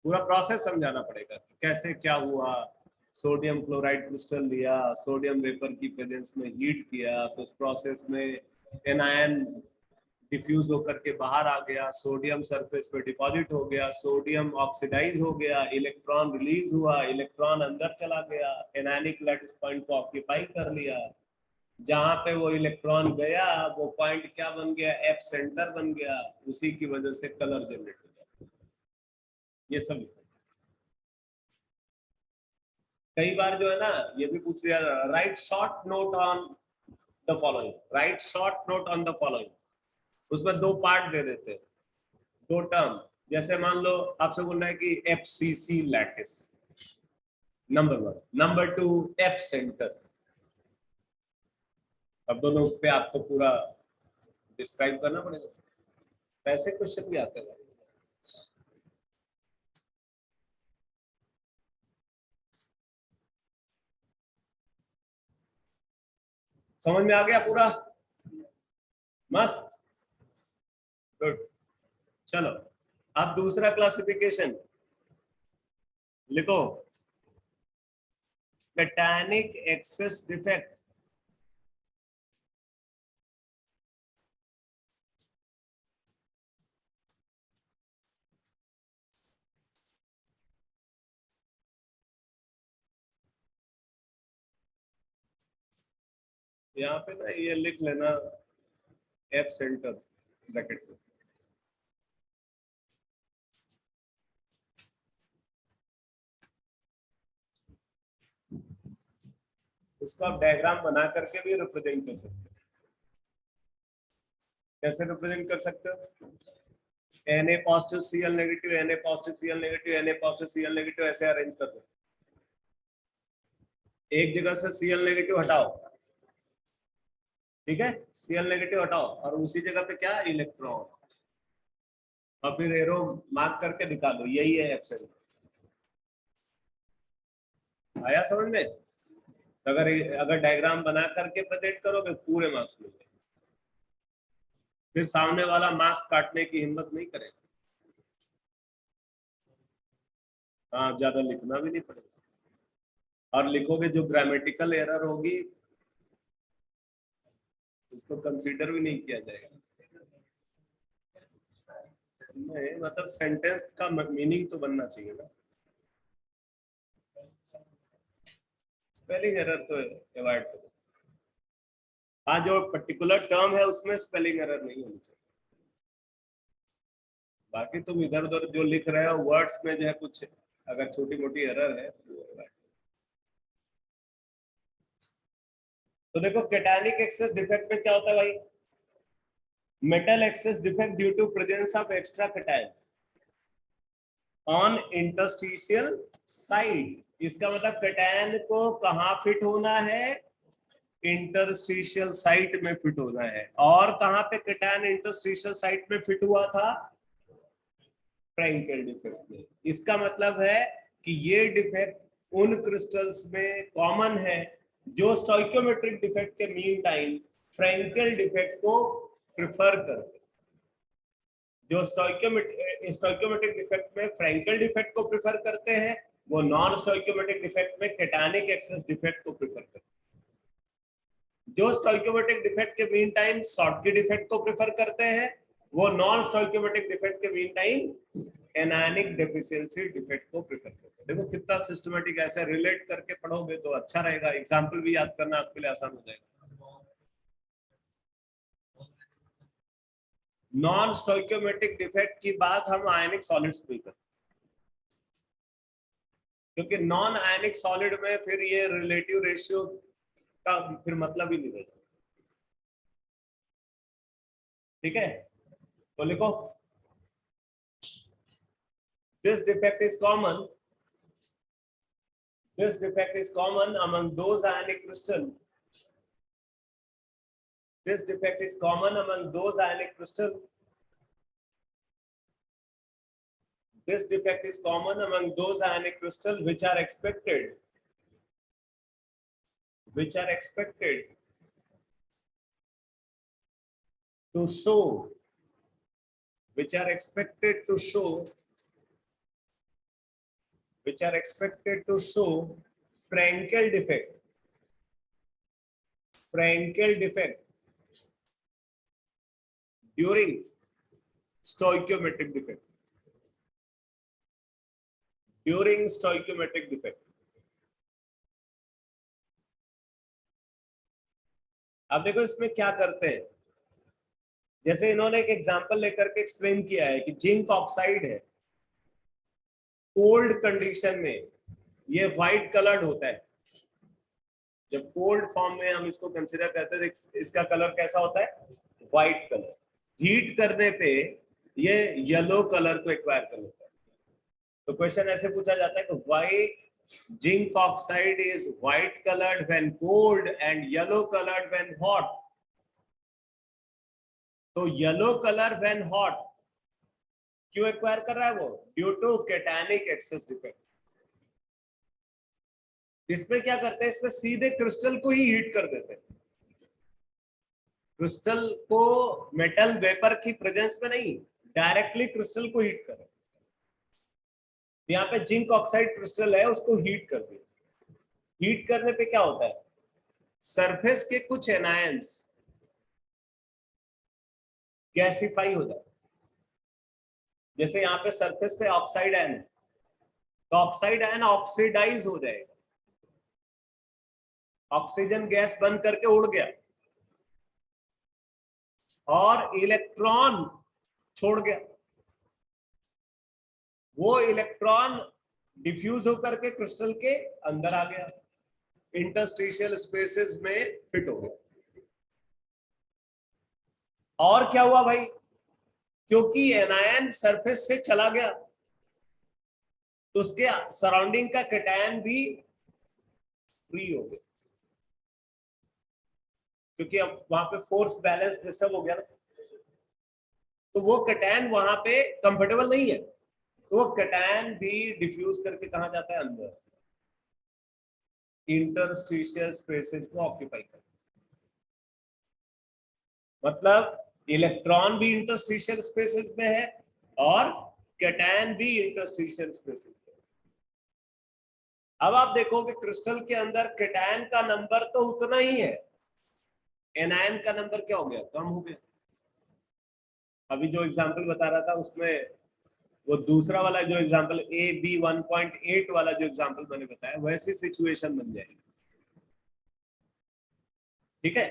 पूरा प्रोसेस समझाना पड़ेगा, कैसे क्या हुआ. सोडियम क्लोराइड क्रिस्टल लिया, सोडियम वेपर की प्रेजेंस में हीट किया, तो उस प्रोसेस में एनायन डिफ्यूज होकर के बाहर आ गया, सोडियम सरफेस पे डिपॉजिट हो गया, सोडियम ऑक्सीडाइज हो गया, इलेक्ट्रॉन रिलीज हुआ, इलेक्ट्रॉन अंदर चला गया, एनायनिक लैटिस पॉइंट को ऑक्यूपाई कर लिया. जहां पे वो इलेक्ट्रॉन गया, वो पॉइंट क्या बन गया? एफ सेंटर बन गया. उसी की वजह से कलर जनरेट हो गया. ये सब कई बार जो है ना, ये भी पूछ दिया, right short note on the following. उसमें 2 पार्ट दे देते हैं, 2 टर्म. जैसे मान लो आपसे बोल रहा है कि FCC lattice, number 1. Number 2, F centre. अब दोनों पे आपको पूरा डिस्क्राइब करना पड़ेगा. ऐसे क्वेश्चन भी आते हैं. समझ में आ गया पूरा? मस्त, गुड। चलो अब दूसरा क्लासिफिकेशन लिखो, कैटायनिक एक्सेस डिफेक्ट। यहाँ पे ना ये लिख लेना एफ सेंटर ब्रैकेट में। इसको आप डायग्राम बना करके भी रिप्रेजेंट कर सकते हो। कैसे रिप्रेजेंट कर सकते हो? Na positive Cl negative, Na positive Cl negative, Na positive Cl negative, ऐसे अरेंज कर दो। एक जगह से Cl नेगेटिव हटाओ, ठीक है, Cl नेगेटिव हटाओ और उसी जगह पे क्या, इलेक्ट्रॉन, और फिर एरो मार्क करके निकालो, यही है एब्सेंट। आया समझ में? अगर अगर डायग्राम बना करके प्रेजेंट करोगे पूरे मार्क्स मिलेंगे, फिर सामने वाला मार्क्स काटने की हिम्मत नहीं करेगा। हाँ, ज्यादा लिखना भी नहीं पड़ेगा, और लिखोगे जो ग्रामेटिकल एरर होगी इसको कंसीडर भी नहीं किया जाएगा। नहीं, मतलब सेंटेंस का मीनिंग तो बनना चाहिए ना। स्पेलिंग एरर तो अवॉइड करो। हाँ, जो पर्टिकुलर टर्म है उसमें स्पेलिंग एरर नहीं होनी चाहिए। बाकी तुम इधर उधर जो लिख रहे हो वर्ड्स में जो है कुछ अगर छोटी मोटी एरर है तो देखो, कैटायनिक एक्सेस डिफेक्ट में क्या होता है भाई? Metal excess defect due to presence of extra cation on interstitial site. इसका मतलब कैटायन को कहाँ फिट होना है? इंटरस्टिशियल साइट में फिट होना है। और कहाँ पे कैटायन इंटरस्टिशियल साइट में फिट हुआ था? फ्रैंकेल डिफेक्ट में। इसका मतलब है कि ये डिफेक्ट उन क्रिस्टल्स में कॉमन है जो स्टोइकियोमेट्रिक डिफेक्ट के मीन टाइम फ्रैंकेल डिफेक्ट को प्रेफर करते, जो स्टोइकियोमेट्रिक डिफेक्ट में फ्रैंकेल डिफेक्ट को प्रेफर करते हैं, वो नॉन स्टोइकियोमेट्रिक डिफेक्ट में कैटायनिक एक्सेस डिफेक्ट को प्रेफर करते हैं। जो स्टोइकियोमेट्रिक डिफेक्ट के मीन टाइम शॉर्टकी डिफेक्ट को प्रेफर करते हैं, वो नॉन स्टोइकियोमेट्रिक डिफेक्ट के mean time anionic deficiency defect को प्रेफर करते हैं। देखो कितना सिस्टमैटिक, ऐसे रिलेट करके पढ़ोगे तो अच्छा रहेगा, एग्जांपल भी याद करना आपके लिए आसान हो जाएगा। नॉन स्टोइकियोमेट्रिक डिफेक्ट की बात हम आयनिक सॉलिड्स में करते हैं, क्योंकि नॉन आयनिक सॉलिड में फिर ये रिलेटिव रेशियो का फिर मतलब ही नहीं रहता। ठीक है, तो लिखो, this defect is common, this defect is common among those ionic crystal, this defect is common among those ionic crystal, this defect is common among those ionic crystal which are expected to show which are expected to show Frankel defect during stoichiometric defect, अब देखो इसमें क्या करते हैं, जैसे इन्होंने एक example लेकर के एक्सप्लेन किया है कि जिंक ऑक्साइड है, कोल्ड कंडीशन में ये व्हाइट कलर्ड होता है। जब कोल्ड फॉर्म में हम इसको कंसीडर करते हैं, इसका कलर कैसा होता है? White colour. हीट करने पे ये येलो कलर को एक्वायर कर लेता है। तो क्वेश्चन ऐसे पूछा जाता है कि why zinc oxide is white coloured when cold and yellow coloured when hot. तो येलो कलर व्हेन हॉट क्यों एक्वायर कर रहा है वो? Due to cationic excess defect. इसमें क्या करते हैं, इसमें सीधे क्रिस्टल को ही हीट कर देते हैं। क्रिस्टल को मेटल वेपर की प्रेजेंस में नहीं, डायरेक्टली क्रिस्टल को हीट करें। यहाँ पे जिंक ऑक्साइड क्रिस्टल है, उसको हीट कर दिया। हीट करने पे क्या होता है, सरफेस के कुछ एनायंस गैसिफाई हो जाते। जैसे यहाँ पे सरफेस पे ऑक्साइड आयन है, तो ऑक्साइड आयन ऑक्सीडाइज हो जाएगा, ऑक्सीजन गैस बन करके उड़ गया और इलेक्ट्रॉन छोड़ गया। वो इलेक्ट्रॉन डिफ्यूज होकर के क्रिस्टल के अंदर आ गया, इंटरस्टिशियल स्पेसेस में फिट हो गया। और क्या हुआ भाई, क्योंकि एनायन सरफेस से चला गया तो उसके सराउंडिंग का कैटायन भी फ्री हो गया, क्योंकि अब वहां पे फोर्स बैलेंस डिस्टर्ब हो गया ना, तो वो कैटायन वहां पे कंफर्टेबल नहीं है, तो वो कैटायन भी डिफ्यूज करके कहा जाता है अंदर, इंटरस्टिशियल स्पेसेस को ऑक्यूपाई कर। मतलब इलेक्ट्रॉन भी इंटरस्टिशियल स्पेसेस में है और कैटायन भी इंटरस्टिशियल स्पेसेस में। अब आप देखोगे क्रिस्टल के अंदर कैटायन का नंबर तो उतना ही है, एनायन का नंबर क्या हो गया, कम हो गया। अभी जो एग्जांपल बता रहा था उसमें वो दूसरा वाला जो एग्जांपल AB 1.8 वाला जो एग्जांपल मैंने बताया, वैसी सिचुएशन बन जाएगी। ठीक है,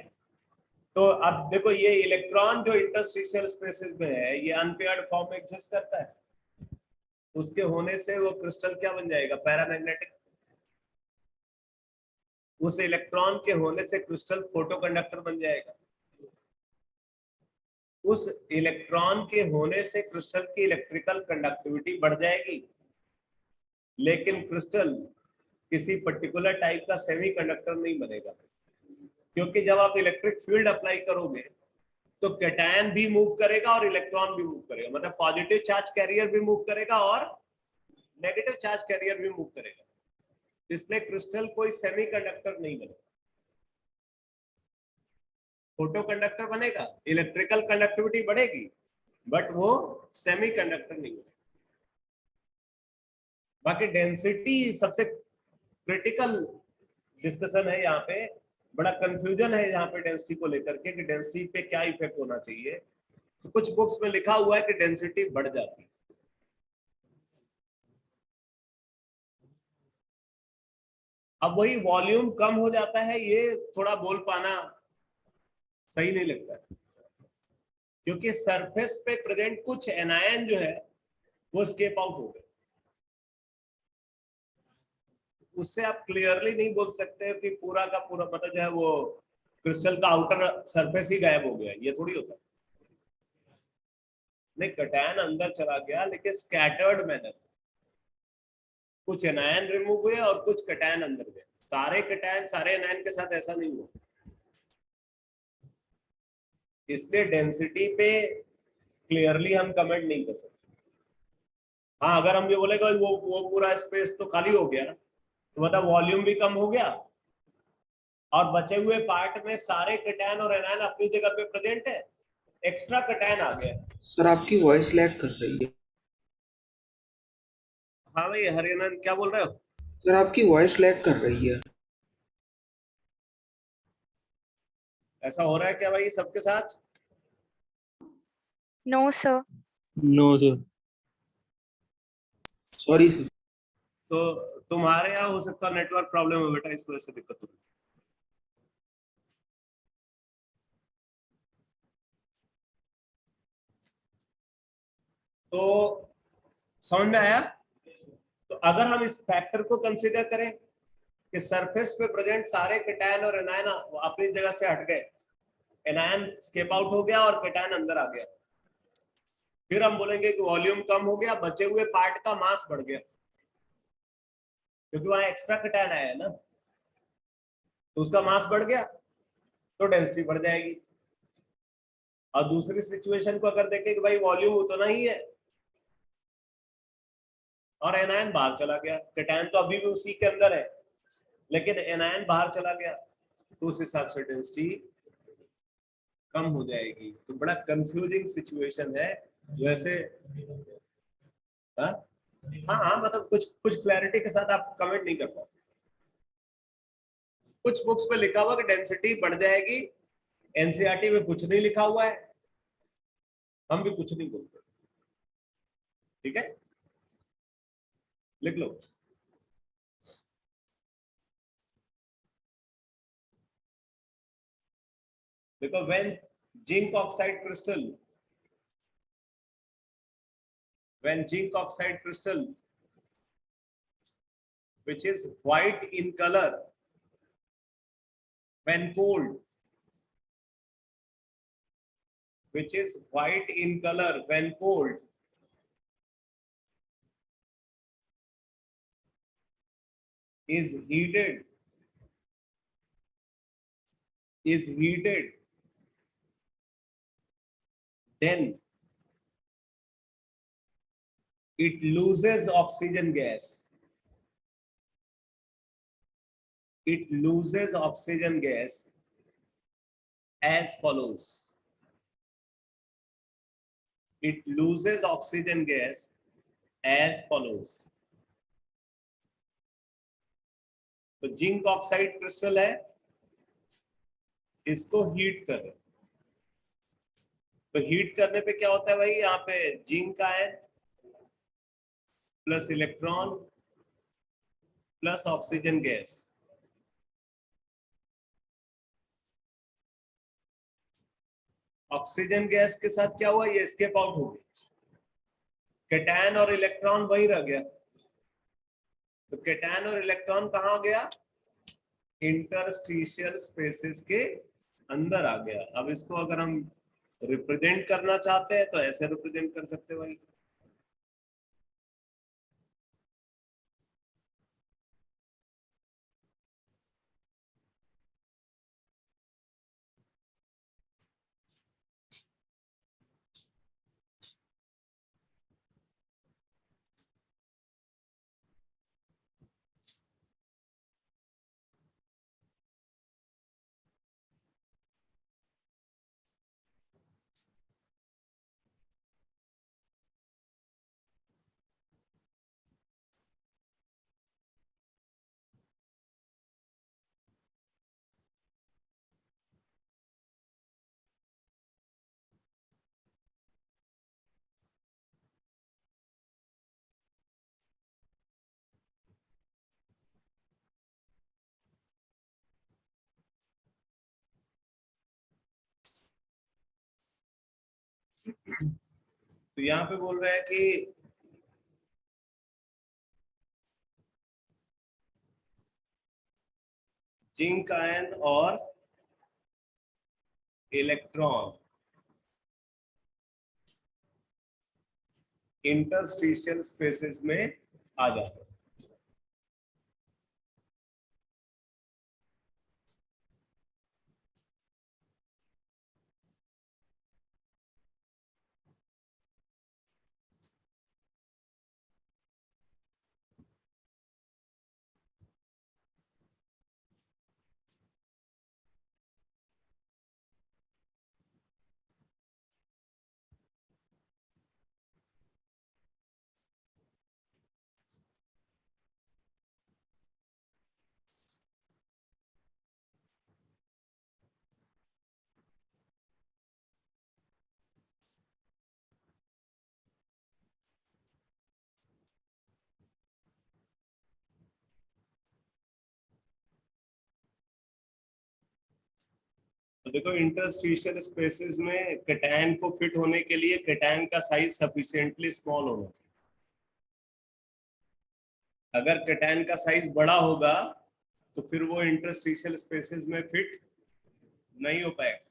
तो अब देखो ये इलेक्ट्रॉन जो इंटरस्टिशियल स्पेसेस में है, ये अनपेयर्ड फॉर्म में एग्जिस्ट करता है, उसके होने से वो क्रिस्टल क्या बन जाएगा, पैरामैग्नेटिक। उस इलेक्ट्रॉन के होने से क्रिस्टल फोटोकंडक्टर बन जाएगा। उस इलेक्ट्रॉन के होने से क्रिस्टल की इलेक्ट्रिकल कंडक्टिविटी बढ़ जाएगी, लेकिन क्रिस्टल किसी पर्टिकुलर टाइप का सेमीकंडक्टर नहीं बनेगा, क्योंकि जब आप इलेक्ट्रिक फील्ड अप्लाई करोगे तो कैटायन भी मूव करेगा और इलेक्ट्रॉन भी मूव करेगा, मतलब पॉजिटिव चार्ज कैरियर भी मूव करेगा और नेगेटिव चार्ज कैरियर भी मूव करेगा, इसलिए क्रिस्टल कोई सेमीकंडक्टर नहीं बनेगा। फोटो कंडक्टर बनेगा, इलेक्ट्रिकल कंडक्टिविटी बढ़ेगी, बट वो सेमीकंडक्टर नहीं बनेगा। बाकी डेंसिटी सबसे क्रिटिकल डिस्कशन है यहाँ पे, बड़ा कंफ्यूजन है यहाँ पे डेंसिटी को लेकर के कि डेंसिटी पे क्या इफेक्ट होना चाहिए। तो कुछ बुक्स में लिखा हुआ है कि डेंसिटी बढ़ जाती है। अब वही वॉल्यूम कम हो जाता है, ये थोड़ा बोल पाना सही नहीं लगता है, क्योंकि सरफेस पे प्रेजेंट कुछ एनायन जो है वो स्केप आउट हो गए। उससे आप क्लियरली नहीं बोल सकते कि पूरा का पूरा मतलब जो है वो क्रिस्टल का आउटर सरफेस ही गायब हो गया, ये थोड़ी होता है। नहीं, कैटायन अंदर चला गया लेकिन स्कैटर्ड मैनर, कुछ एनायन रिमूव हुए और कुछ कैटायन अंदर गए। सारे कैटायन सारे एनायन के साथ ऐसा नहीं हुआ, इसलिए डेंसिटी पे क्लियरली हम कमेंट नहीं कर सकते। हाँ, अगर हम ये बोलेगा वो पूरा स्पेस तो खाली हो गया, तो मतलब वॉल्यूम भी कम हो गया और बचे हुए पार्ट में सारे कैटायन और एनायन अपनी जगह पे प्रेजेंट है, एक्स्ट्रा कैटायन आ गया। सर आपकी वॉइस लैग कर रही है। हाँ भाई, हरियाणा क्या बोल रहे हो? सर आपकी वॉइस लैग कर रही है। ऐसा हो रहा है क्या भाई सबके साथ? No, sir. No sir. Sorry sir. तो तुम्हारे यहाँ हो सकता है नेटवर्क प्रॉब्लम है बेटा, इस वजह से दिक्कत हो रही है। तो समझ में आया? तो अगर हम इस फैक्टर को कंसीडर करें कि सरफेस पे प्रेजेंट सारे कैटायन और एनायन अपनी जगह से हट गए, एनायन स्केप आउट हो गया और कैटायन अंदर आ गया, फिर हम बोलेंगे कि वॉल्यूम कम हो गया, बचे हुए पार्ट का मास बढ़ गया, क्योंकि वहां एक्स्ट्रा कैटायन आया है ना, तो उसका मास बढ़ गया तो डेंसिटी बढ़ जाएगी। और दूसरी सिचुएशन को अगर देखें कि भाई वॉल्यूम उतना ही है और एनायन बाहर चला गया, कैटायन तो अभी भी उसी के अंदर है लेकिन एनायन बाहर चला गया, तो उस हिसाब से डेंसिटी कम हो जाएगी। तो बड़ा कंफ्यूजिंग सिचुएशन है वैसे। हाँ हाँ हाँ, मतलब कुछ कुछ क्लैरिटी के साथ आप कमेंट नहीं कर पाओ। कुछ बुक्स पे लिखा हुआ कि डेंसिटी बढ़ जाएगी, एनसीईआरटी में कुछ नहीं लिखा हुआ है, हम भी कुछ नहीं बोलते। ठीक है, लिख लो। देखो, when zinc oxide crystal which is white in color when cold, which is white in color when cold, is heated, then it loses oxygen gas. It loses oxygen gas as follows. It loses oxygen gas as follows. तो zinc oxide crystal है, इसको heat कर रहे हैं। तो heat करने पे क्या होता है भाई, यहाँ पे zinc ion plus electron plus oxygen gas. Oxygen gas के साथ क्या हुआ, ये एस्केप आउट हो गई, कैटायन और इलेक्ट्रॉन वही रह गया। तो कैटायन और इलेक्ट्रॉन कहाँ गया, इंटरस्टिशियल स्पेसेस के अंदर आ गया। अब इसको अगर हम रिप्रेजेंट करना चाहते हैं तो ऐसे रिप्रेजेंट कर सकते हैं भाई। तो यहाँ पे बोल रहे हैं कि जिंक आयन और इलेक्ट्रॉन इंटरस्टिशियल स्पेसेस में आ जाते हैं। तो देखो, इंटरस्टिशियल स्पेसेस में कैटायन को फिट होने के लिए कैटायन का साइज सफिशिएंटली स्मॉल होना चाहिए। अगर कैटायन का साइज बड़ा होगा तो फिर वो इंटरस्टिशियल स्पेसेस में फिट नहीं हो पाएगा।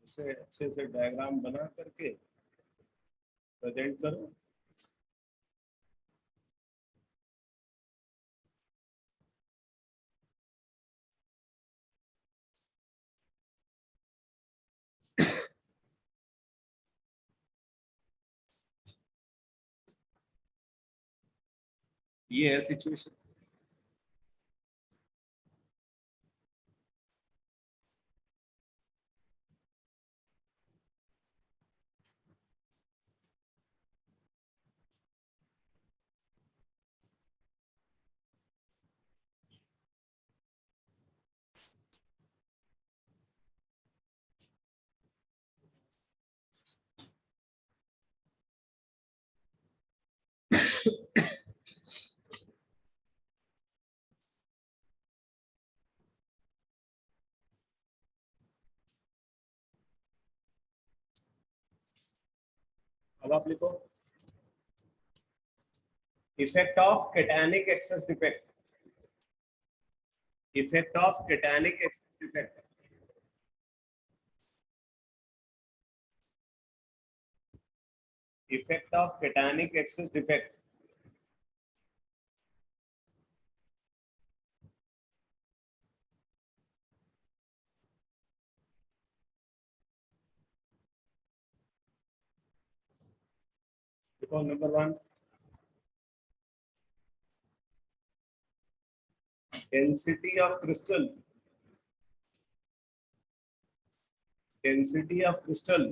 इसे अच्छे से डायग्राम बना करके प्रेजेंट करो। ये है सिचुएशन। अब आप लिखो effect of cationic excess defect. Effect of cationic excess defect. Effect of cationic excess defect. देखो number 1, density of crystal. Density of crystal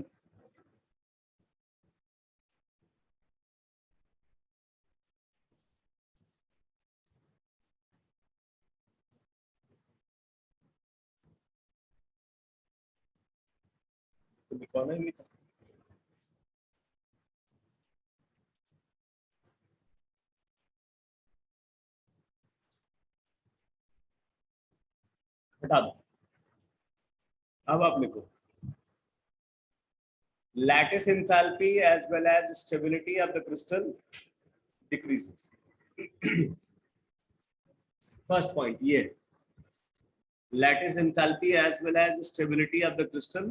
तो लिखवाना ही नहीं था। हटा दो। अब आप लिखो lattice enthalpy as well as stability of the crystal decreases. First point ये lattice enthalpy as well as stability of the crystal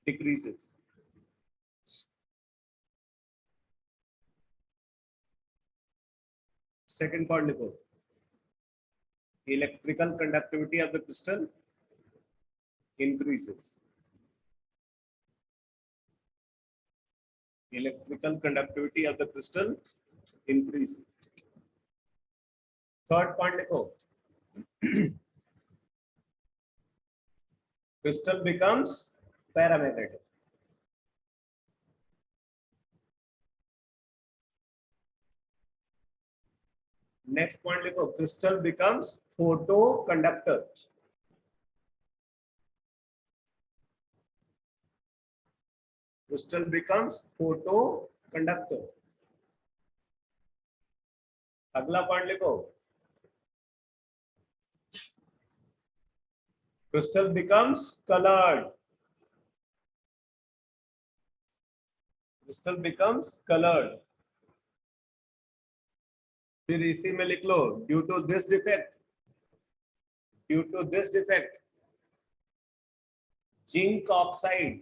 decreases. Second point लिखो electrical conductivity of the crystal increases. Electrical conductivity of the crystal increases. Third point लिखो crystal becomes paramagnetic. Next point लिखो crystal becomes photoconductor. Crystal becomes photoconductor. अगला point लिखो crystal becomes colored. Crystal becomes colored. फिर इसी में लिख लो due to this defect zinc oxide,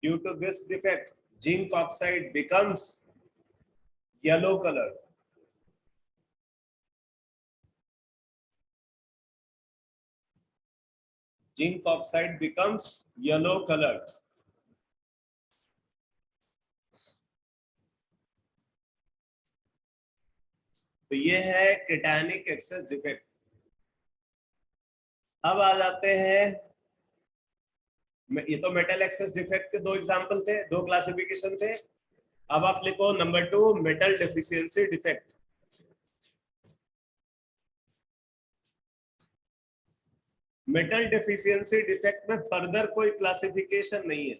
due to this defect zinc oxide becomes yellow color. Zinc oxide becomes yellow color. तो ये है cationic excess defect. अब आ जाते हैं ये तो मेटल एक्सेस डिफेक्ट के दो एग्जांपल थे, दो क्लासिफिकेशन थे। अब आप लिखो number 2 metal deficiency defect. Metal deficiency defect में फर्दर कोई क्लासिफिकेशन नहीं है।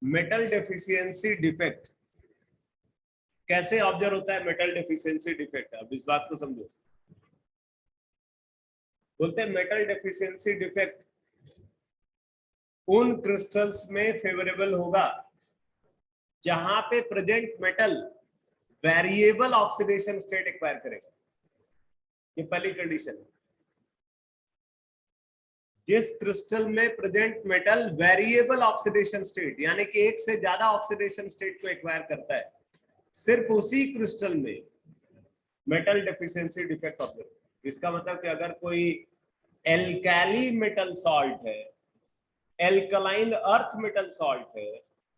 मेटल डेफिशिएंसी डिफेक्ट कैसे ऑब्जर्व होता है? मेटल डेफिशिएंसी डिफेक्ट अब इस बात को समझो। बोलते हैं मेटल डेफिशिएंसी डिफेक्ट उन क्रिस्टल्स में फेवरेबल होगा जहां पे present metal variable oxidation state acquire करेगा। ये पहली कंडीशन है। जिस क्रिस्टल में present metal variable oxidation state, यानी कि एक से ज्यादा ऑक्सीडेशन स्टेट को एक्वायर करता है, सिर्फ उसी क्रिस्टल में मेटल डेफिशिएंसी डिफेक्ट ऑब्जर्व। इसका मतलब कि अगर कोई एल्कैली मेटल सॉल्ट है, एल्कलाइन अर्थ मेटल सॉल्ट है,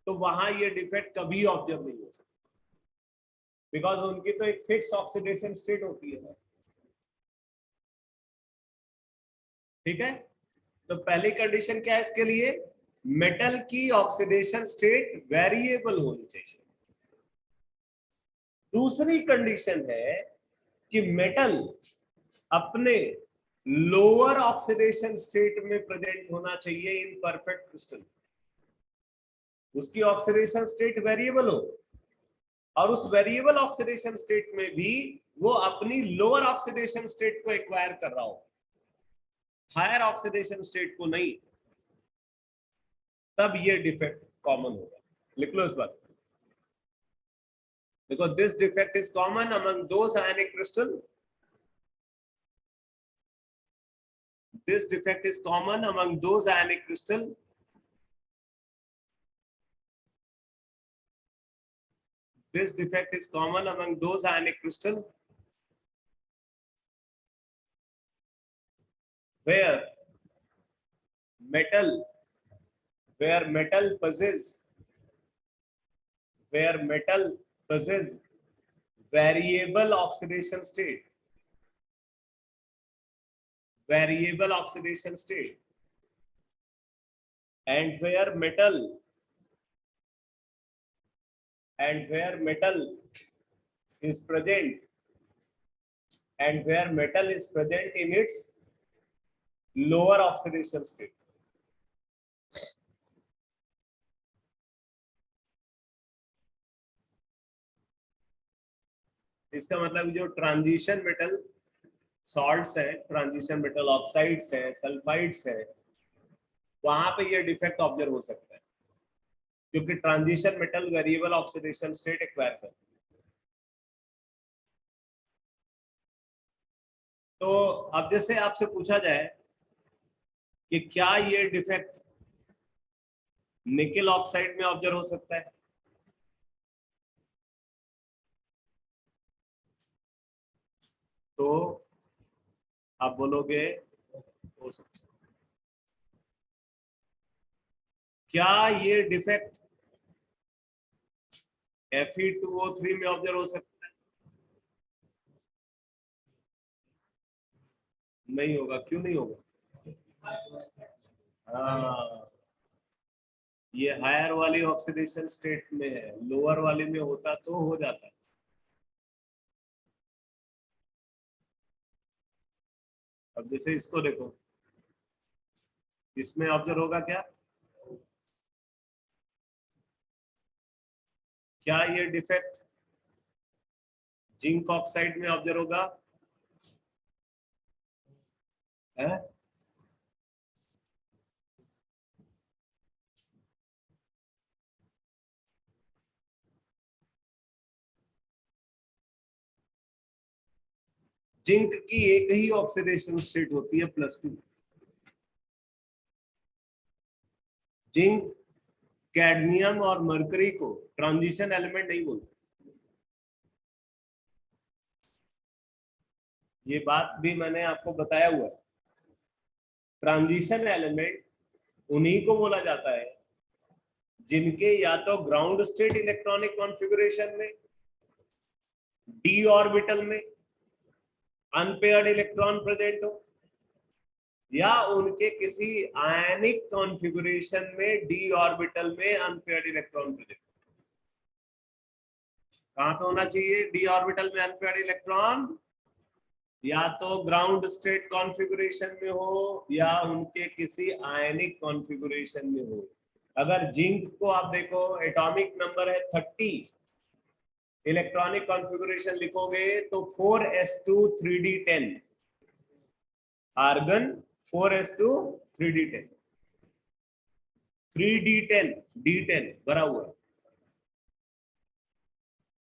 तो वहां ये डिफेक्ट कभी ऑब्जर्व नहीं हो सकता, बिकॉज उनकी तो एक फिक्स ऑक्सीडेशन स्टेट होती है ना। ठीक है, तो पहली कंडीशन क्या है इसके लिए? मेटल की ऑक्सीडेशन स्टेट वेरिएबल होनी चाहिए। दूसरी कंडीशन है कि मेटल अपने लोअर ऑक्सीडेशन स्टेट में प्रेजेंट होना चाहिए इन परफेक्ट क्रिस्टल। उसकी ऑक्सीडेशन स्टेट वेरिएबल हो, और उस वेरिएबल ऑक्सीडेशन स्टेट में भी वो अपनी लोअर ऑक्सीडेशन स्टेट को एक्वायर कर रहा हो, हायर ऑक्सीडेशन स्टेट को नहीं, तब ये डिफेक्ट कॉमन होगा। लिख लो इस बात। देखो, this defect is common among those ionic crystal, this defect is common among those ionic crystal this defect is common among those ionic crystal where metal possess variable oxidation state and where metal is present in its lower oxidation state. इसका मतलब जो transition metal salts है, transition metal oxides है, sulphides है, वहां पे ये defect observe हो सकता है, क्योंकि transition metal variable oxidation state acquire करता है। तो अब जैसे आपसे पूछा जाए कि क्या ये डिफेक्ट निकेल ऑक्साइड में ऑब्जर्व हो सकता है, तो आप बोलोगे हो सकता है। क्या ये डिफेक्ट Fe2O3 में ऑब्जर्व हो सकता है? नहीं होगा। क्यों नहीं होगा? हाँ, ये हायर वाली ऑक्सीडेशन स्टेट में है, लोअर वाली में होता तो हो जाता है। अब जैसे इसको देखो, इसमें ऑब्जर्व होगा क्या? क्या ये डिफेक्ट जिंक ऑक्साइड में ऑब्जर्व होगा? है? जिंक की एक ही ऑक्सीडेशन स्टेट होती है +2। जिंक, कैडमियम और मरकरी को ट्रांजिशन एलिमेंट नहीं बोलते। ये बात भी मैंने आपको बताया हुआ है। ट्रांजिशन एलिमेंट उन्हीं को बोला जाता है जिनके या तो ग्राउंड स्टेट इलेक्ट्रॉनिक कॉन्फ़िगरेशन में, डी ऑर्बिटल में अनपेयर्ड इलेक्ट्रॉन प्रेजेंट हो, या उनके किसी आयनिक कॉन्फ़िगरेशन में डी ऑर्बिटल में अनपेयर्ड इलेक्ट्रॉन प्रेजेंट। कहां पे होना चाहिए डी ऑर्बिटल में अनपेयर्ड इलेक्ट्रॉन? या तो ग्राउंड स्टेट कॉन्फ़िगरेशन में हो या उनके किसी आयनिक कॉन्फ़िगरेशन में हो। अगर जिंक को आप देखो, एटॉमिक नंबर है 30, इलेक्ट्रॉनिक कॉन्फ़िगरेशन लिखोगे तो 4s2 3d10, argon 4s2 3d10, 3d10 d10 भरा हुआ है।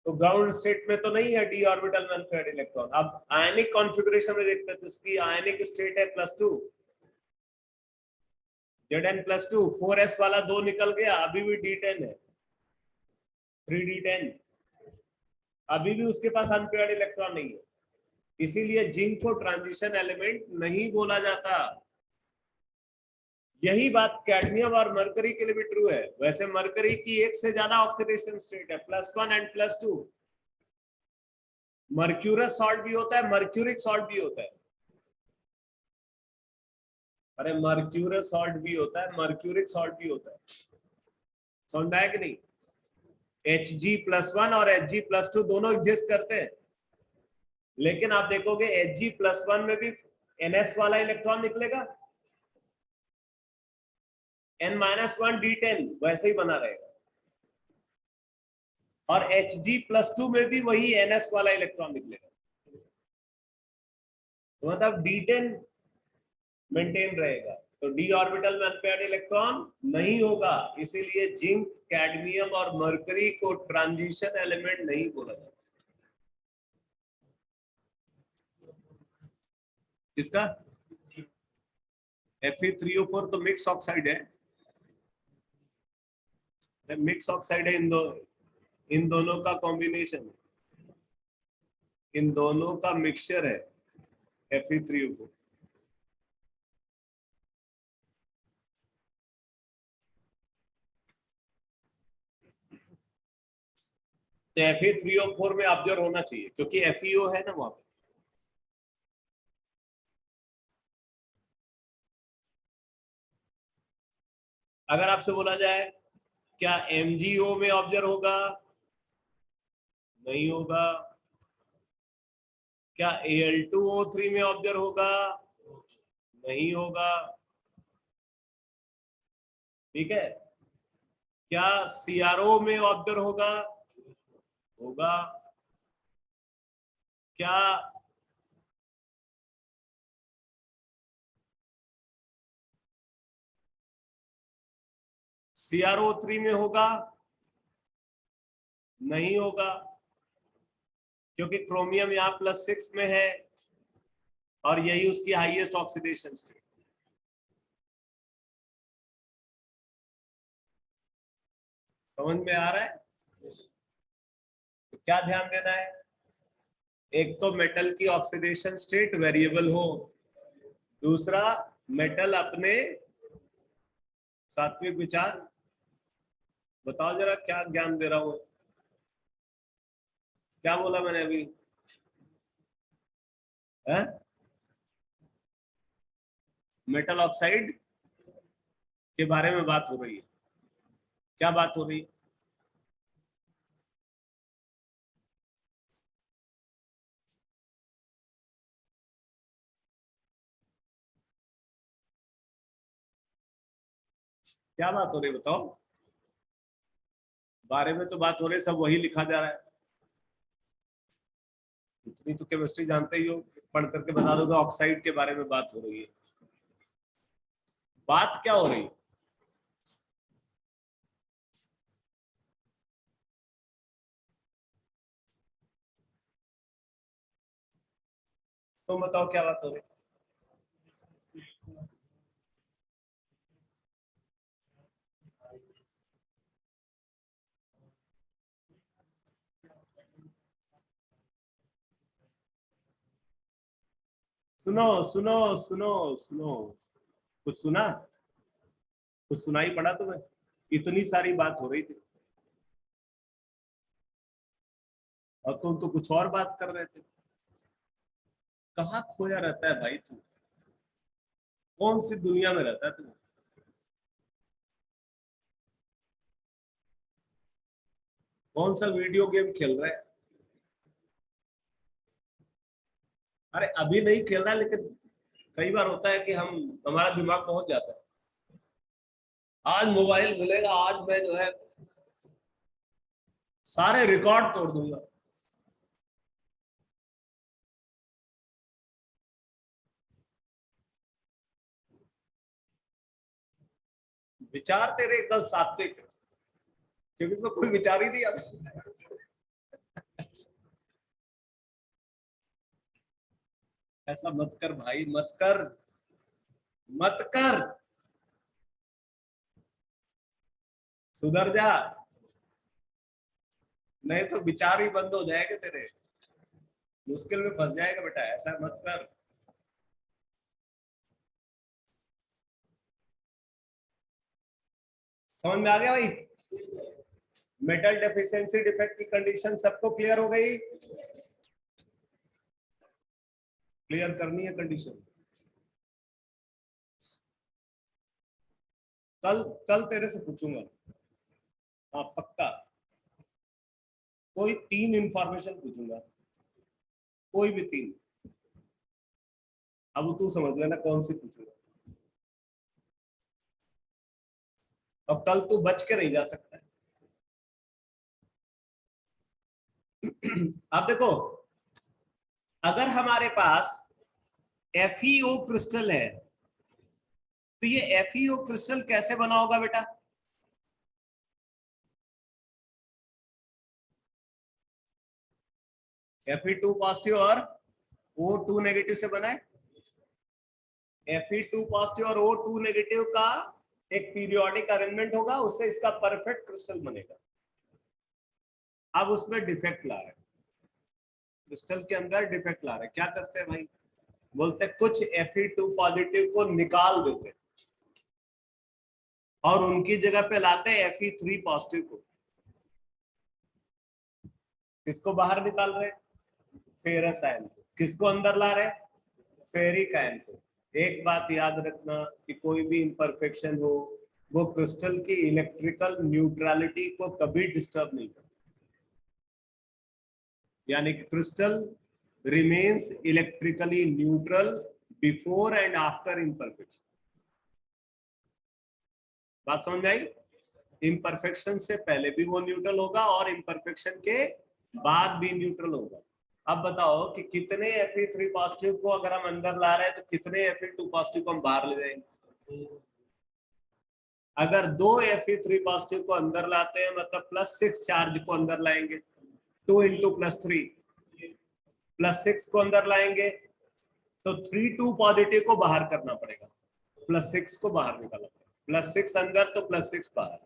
तो ग्राउंड स्टेट में तो नहीं है डी ऑर्बिटल में अनपेयर्ड इलेक्ट्रॉन। अब आयनिक कॉन्फ़िगरेशन में देखते हैं, तो इसकी आयनिक स्टेट है +2, Zn+2, 4s वाला 2 निकल गया, अभी भी D10 है, 3D10, अभी भी उसके पास अनपेयर्ड इलेक्ट्रॉन नहीं है, इसीलिए जिंक को ट्रांजिशन एलिमेंट नहीं बोला जाता। यही बात कैडमियम और मरकरी के लिए भी ट्रू है। वैसे मरकरी की एक से ज्यादा ऑक्सीडेशन स्टेट है, +1 एंड +2। मर्क्यूरस सॉल्ट भी होता है, मर्क्यूरिक सॉल्ट भी होता है। अरे मर्क्यूरस सॉल्ट भी होता है, मर्क्यूरिक सॉल्ट भी होता है, समझ में आया कि नहीं? Hg+1 और Hg+2 दोनों एग्जिस्ट करते हैं, लेकिन आप देखोगे Hg+1 में भी ns वाला इलेक्ट्रॉन निकलेगा, n-1 D10 वैसे ही बना रहेगा, और Hg+2 में भी वही ns वाला इलेक्ट्रॉन निकलेगा, तो मतलब D10 मेंटेन रहेगा। तो डी ऑर्बिटल में अनपेयर्ड इलेक्ट्रॉन नहीं होगा, इसीलिए जिंक, कैडमियम और मरकरी को ट्रांजिशन एलिमेंट नहीं बोला जाता। किसका? Fe3O4 तो मिक्स ऑक्साइड है, मिक्स ऑक्साइड है, इन दोनों का कॉम्बिनेशन, इन दोनों का मिक्सचर है Fe3O4। तो Fe3O4 में ऑब्जर्व होना चाहिए, क्योंकि FeO है ना वहां पे। अगर आपसे बोला जाए क्या MgO में ऑब्जर्व होगा? नहीं होगा। क्या Al2O3 में ऑब्जर्व होगा? नहीं होगा। ठीक है। क्या CRO में ऑब्जर्व होगा? होगा। क्या CrO3 में होगा? नहीं होगा, क्योंकि क्रोमियम यहाँ +6 में है और यही उसकी हाईएस्ट ऑक्सीडेशन स्टेट। समझ में आ रहा है? तो क्या ध्यान देना है? एक तो मेटल की ऑक्सीडेशन स्टेट वेरिएबल हो, दूसरा मेटल अपने सात्विक विचार। बताओ जरा क्या ज्ञान दे रहा हूं? क्या बोला मैंने अभी? है? मेटल ऑक्साइड के बारे में बात हो रही है। क्या बात हो रही है? क्या बात हो रही है बताओ? बारे में तो बात हो रही है, सब वही लिखा जा रहा है। इतनी तो केमिस्ट्री जानते ही हो, पढ़ करके बता दो ऑक्साइड के बारे में बात हो रही है। बात क्या हो रही है? तुम बताओ क्या बात हो रही है? सुनो सुनो सुनो सुनो, कुछ सुना? कुछ सुनाई पड़ा तुम्हें? इतनी सारी बात हो रही थी और तुम तो कुछ और बात कर रहे थे। कहाँ खोया रहता है भाई तू? कौन सी दुनिया में रहता है तू? कौन सा वीडियो गेम खेल रहा है? अरे अभी नहीं खेल रहा है, लेकिन कई बार होता है कि हमारा दिमाग पहुंच जाता है। आज मोबाइल मिलेगा, आज मैं जो है सारे रिकॉर्ड तोड़ दूंगा। विचार तेरे एकदम सात्विक, क्योंकि इसमें कोई विचार ही नहीं आता। ऐसा मत कर भाई, मत कर, मत कर, सुधर जा, नहीं तो विचार ही बंद हो जाएंगे तेरे, मुश्किल में फंस जाएगा बेटा, ऐसा मत कर। समझ में आ गया भाई? मेटल डेफिशिएंसी डिफेक्ट की कंडीशन सबको क्लियर हो गई? क्लियर करनी है कंडीशन। कल कल तेरे से पूछूंगा। हाँ पक्का, कोई 3 इंफॉर्मेशन पूछूंगा, कोई भी 3। अब तू समझ लेना कौन सी पूछूंगा, और कल तू बच के नहीं जा सकता है। अब देखो, अगर हमारे पास FeO क्रिस्टल है, तो ये FeO क्रिस्टल कैसे बना होगा बेटा? Fe2 पॉजिटिव और O2 नेगेटिव से बना है। Fe2 पॉजिटिव और O2 नेगेटिव का एक पीरियोडिक अरेंजमेंट होगा, उससे इसका परफेक्ट क्रिस्टल बनेगा। अब उसमें डिफेक्ट ला रहे हैं, क्रिस्टल के अंदर डिफेक्ट ला रहे हैं, क्या करते हैं भाई? बोलते हैं कुछ Fe2 पॉजिटिव को निकाल देते हैं और उनकी जगह पे लाते हैं Fe3 पॉजिटिव को। किसको बाहर निकाल रहे हैं? फेरस आयन को। किसको अंदर ला रहे हैं? फेरिक आयन को। एक बात याद रखना कि कोई भी इम्परफेक्शन हो, वो क्रिस्टल की इलेक्ट्रिकल न्यूट्रलिटी को कभी डिस्टर्ब नहीं करता, यानी crystal remains electrically neutral before and after imperfection. बात समझ में आई? इम्परफेक्शन से पहले भी वो न्यूट्रल होगा और इम्परफेक्शन के बाद भी न्यूट्रल होगा। अब बताओ कि कितने Fe3 पॉजिटिव को अगर हम अंदर ला रहे हैं, तो कितने Fe2 पॉजिटिव को हम बाहर ले जाएंगे? अगर 2 Fe3 पॉजिटिव को अंदर लाते हैं, मतलब +6 चार्ज को अंदर लाएंगे, 2 इंटू +3, +6 को अंदर लाएंगे, तो 3 2 पॉजिटिव को बाहर करना पड़ेगा, +6 को बाहर निकालना पड़ेगा, +6 अंदर तो +6 बाहर।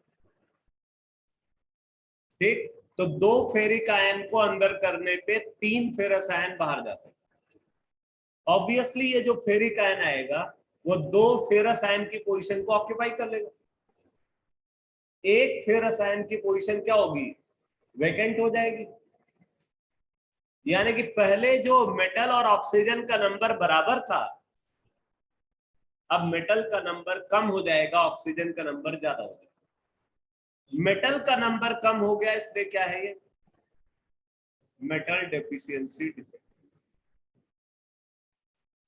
ठीक, तो 2 फेरिक आयन को अंदर करने पे 3 फेरस आयन बाहर जाते हैं। ऑब्वियसली ये जो फेरिक आयन आएगा, वो 2 फेरस आयन की पोजीशन को ऑक्यूपाई कर लेगा। एक फेरस आयन की पोजीशन क्या होगी? वैकेंट हो जाएगी। यानी कि पहले जो मेटल और ऑक्सीजन का नंबर बराबर था, अब मेटल का नंबर कम हो जाएगा, ऑक्सीजन का नंबर ज्यादा हो जाएगा। मेटल का नंबर कम हो गया, इसलिए क्या है ये? Metal deficiency defect.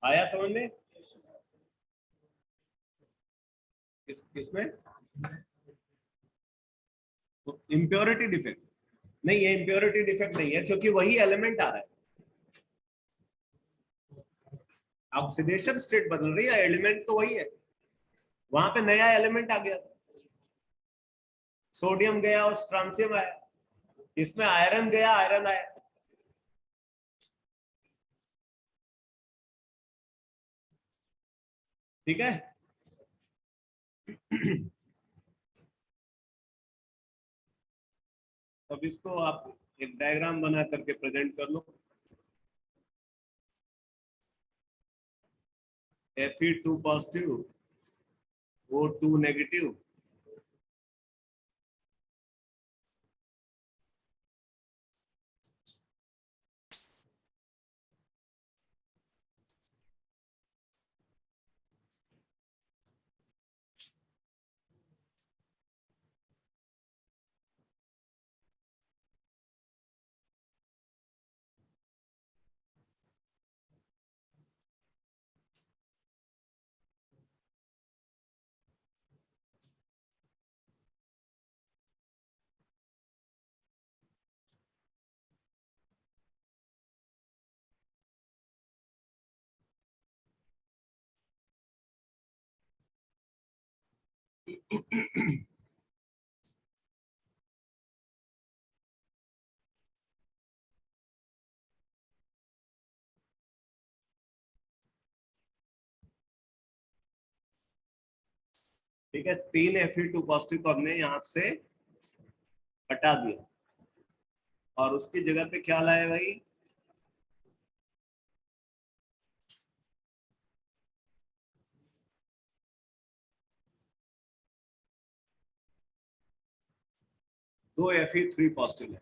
आया समझ में? इसमें इंप्योरिटी डिफेक्ट नहीं है, इंप्योरिटी डिफेक्ट नहीं है, क्योंकि वही एलिमेंट आ रहा है, ऑक्सीडेशन स्टेट बदल रही है, एलिमेंट तो वही है, वहां पे नया एलिमेंट आ गया, सोडियम गया और स्ट्रांसियम आया, इसमें आयरन गया, आयरन आया। ठीक है। अब इसको आप एक डायग्राम बना करके प्रेजेंट कर लो। Fe2 पॉजिटिव, O2 नेगेटिव, ठीक है, 3 Fe2 पॉजिटिव को हमने यहाँ से हटा दिया और उसकी जगह पे क्या लाए भाई, दो Fe3 पॉजिटिव है।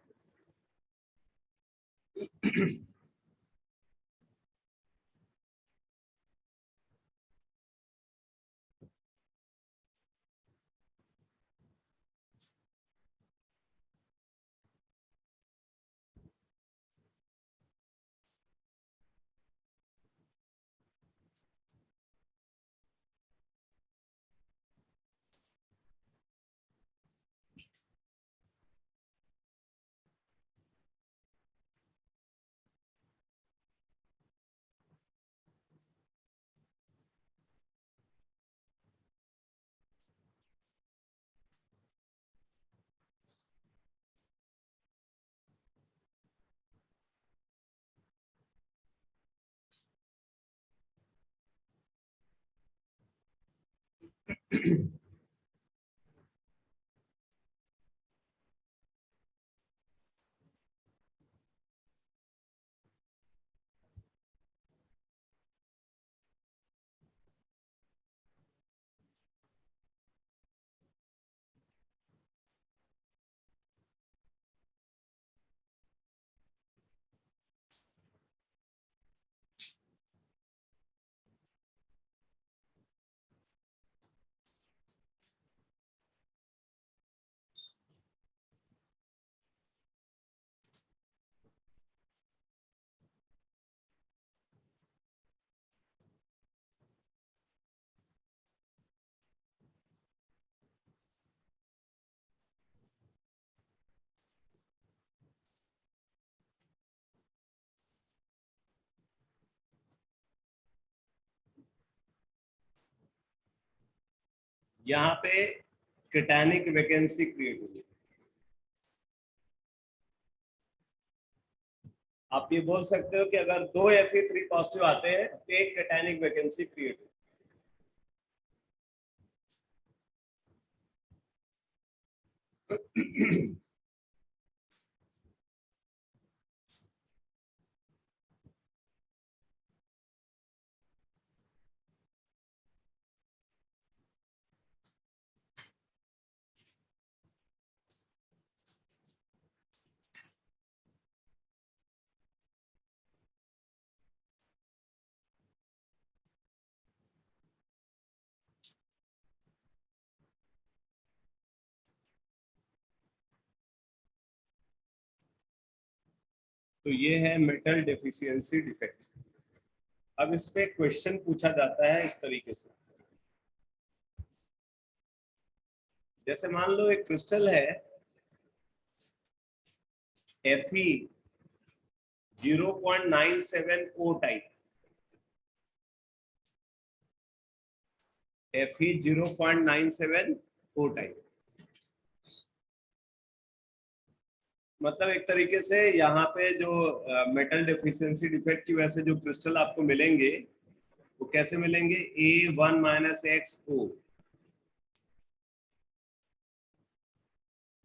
यहाँ पे केटानिक वैकेंसी क्रिएट हुई। आप ये बोल सकते हो कि अगर 2 Fe3 पॉजिटिव आते हैं तो एक केटानिक वैकेंसी क्रिएट हुई। तो ये है मेटल डेफिशिएंसी डिफेक्ट। अब इस पे क्वेश्चन पूछा जाता है इस तरीके से, जैसे मान लो एक क्रिस्टल है Fe 0.97O type, Fe 0.97O type. मतलब एक तरीके से यहाँ पे जो मेटल डेफिशिएंसी डिफेक्ट की वजह से जो क्रिस्टल आपको मिलेंगे वो कैसे मिलेंगे, A1-XO।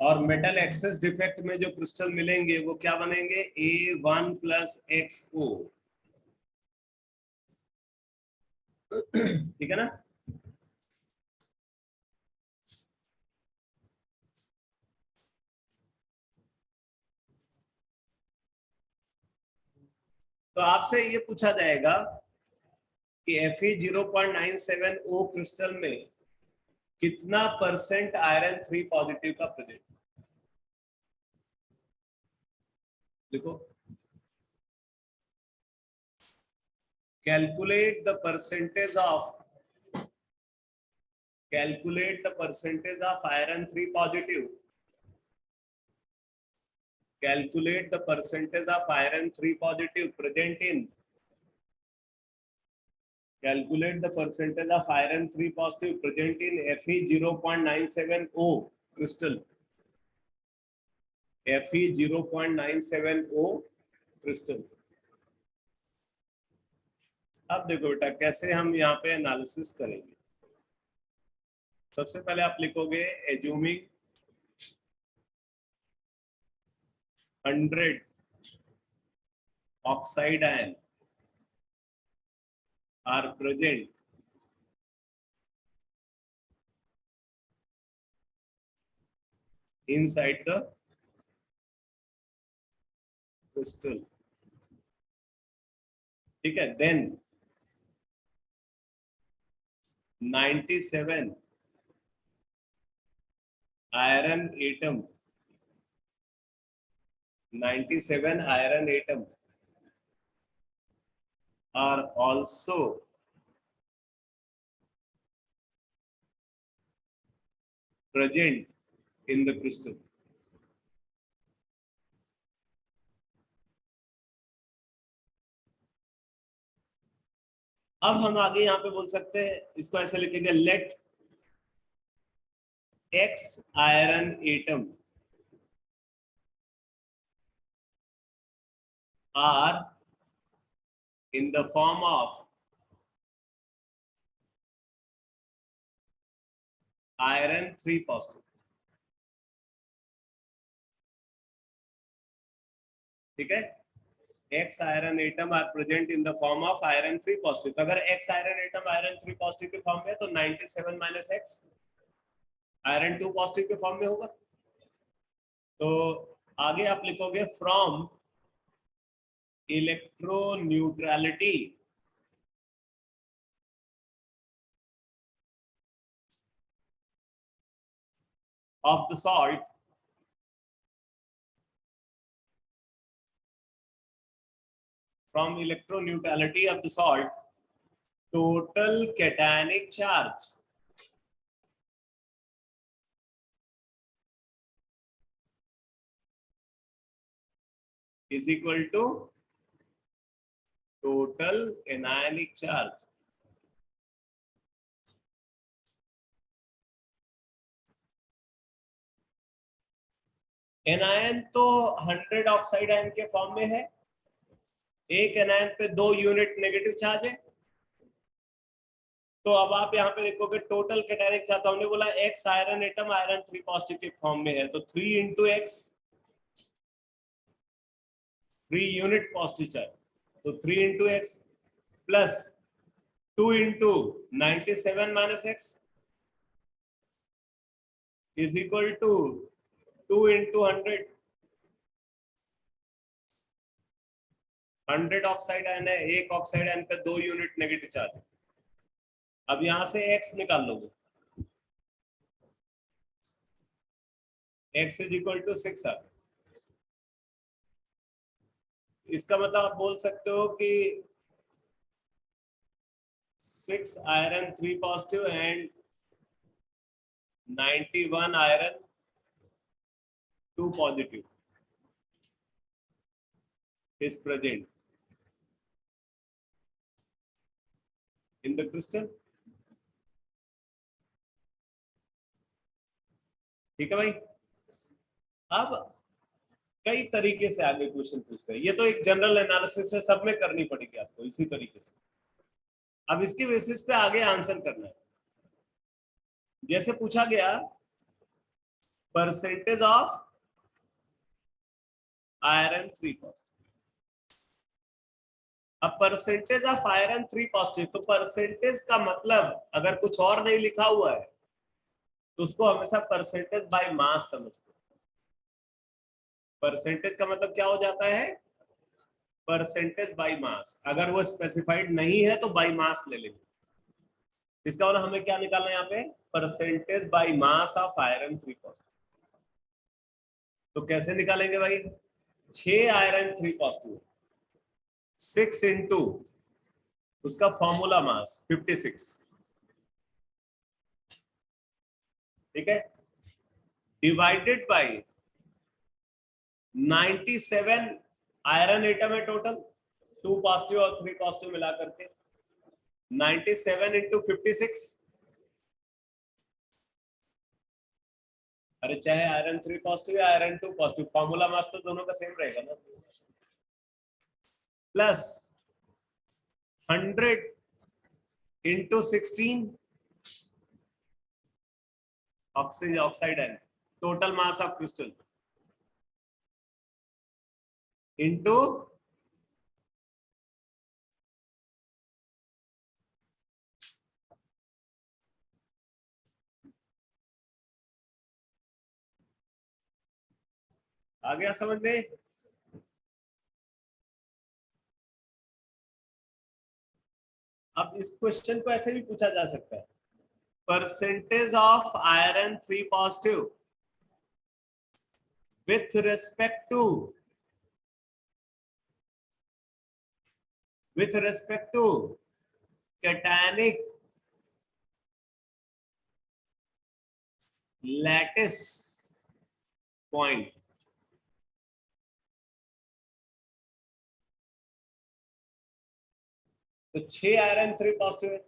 और मेटल एक्सेस डिफेक्ट में जो क्रिस्टल मिलेंगे वो क्या बनेंगे, A1+XO। ठीक है ना। तो आपसे ये पूछा जाएगा कि Fe 0.97O क्रिस्टल में कितना % आयरन 3 पॉजिटिव का प्रेजेंट। देखो, calculate the percentage of iron 3 positive. Calculate the percentage of iron 3 positive present in. Calculate the percentage of iron 3 positive present in Fe 0.97O crystal. Fe 0.97O crystal. अब देखो बेटा कैसे हम यहाँ पे analysis करेंगे। सबसे पहले आप लिखोगे assuming 100 oxide ion are present inside the crystal. ठीक है, then 97 iron atom 97 iron atom are also present in the crystal. अब हम आगे यहां पे बोल सकते हैं, इसको ऐसे लिखेंगे, let x iron atom are in the form of iron 3 positive. ठीक है, X iron atom are present in the form of iron 3 positive. तो अगर X iron atom iron 3 positive के फॉर्म में है तो 97 minus X iron 2 positive के form में होगा. तो आगे आप लिखोगे from electroneutrality of the salt from electroneutrality of the salt, total cationic charge is equal to total anionic charge. Anion तो 100 ऑक्साइड आयन के फॉर्म में है, एक एनायन पे 2 यूनिट नेगेटिव चार्ज है. तो अब आप यहाँ पे देखोगे टोटल कैटायनिक चार्ज, तो हमने बोला x iron atom iron 3 positive के फॉर्म में है, तो 3 into x 3 unit positive charge, तो 3 into x plus 2 into 97 minus x is equal to 2 into 100 oxide ion है, एक ऑक्साइड आयन पे 2 यूनिट नेगेटिव चार्ज है. अब यहां से x निकाल लोगे, x इज इक्वल टू 6 आ गया. इसका मतलब आप बोल सकते हो कि 6 iron 3 positive and 91 iron 2 positive is present in the crystal. ठीक है भाई. अब कई तरीके से आगे क्वेश्चन पूछते हैं, ये तो एक जनरल एनालिसिस है, सब में करनी पड़ेगी आपको इसी तरीके से. अब इसके बेसिस पे आगे आंसर करना है. जैसे पूछा गया परसेंटेज ऑफ आयरन 3 पॉजिटिव. अब परसेंटेज ऑफ आयरन 3 पॉजिटिव, तो परसेंटेज का मतलब अगर कुछ और नहीं लिखा हुआ है तो उसको हमेशा परसेंटेज बाय मास समझते हैं. परसेंटेज का मतलब क्या हो जाता है, परसेंटेज बाय मास. अगर वो स्पेसिफाइड नहीं है तो बाय मास ले लेंगे. इसका मतलब हमें क्या निकालना है यहाँ पे, percentage by mass of iron 3 positive. तो कैसे निकालेंगे भाई, 6 आयरन 3 पॉजिटिव, 6 इंटू उसका फॉर्मूला मास 56, ठीक है, डिवाइडेड बाय 97 आयरन एटम है टोटल, 2 पॉजिटिव और 3 पॉजिटिव मिला करके 97 इंटू 56. अरे चाहे आयरन 3 पॉजिटिव या आयरन 2 पॉजिटिव, फॉर्मूला मास तो दोनों का सेम रहेगा ना. Plus 100 into 16 oxide ion, total mass of crystal into आ गया समझ में? अब इस क्वेश्चन को ऐसे भी पूछा जा सकता है, percentage of iron 3 positive with respect to cationic lattice point. तो 6 आयरन 3 पॉजिटिव है,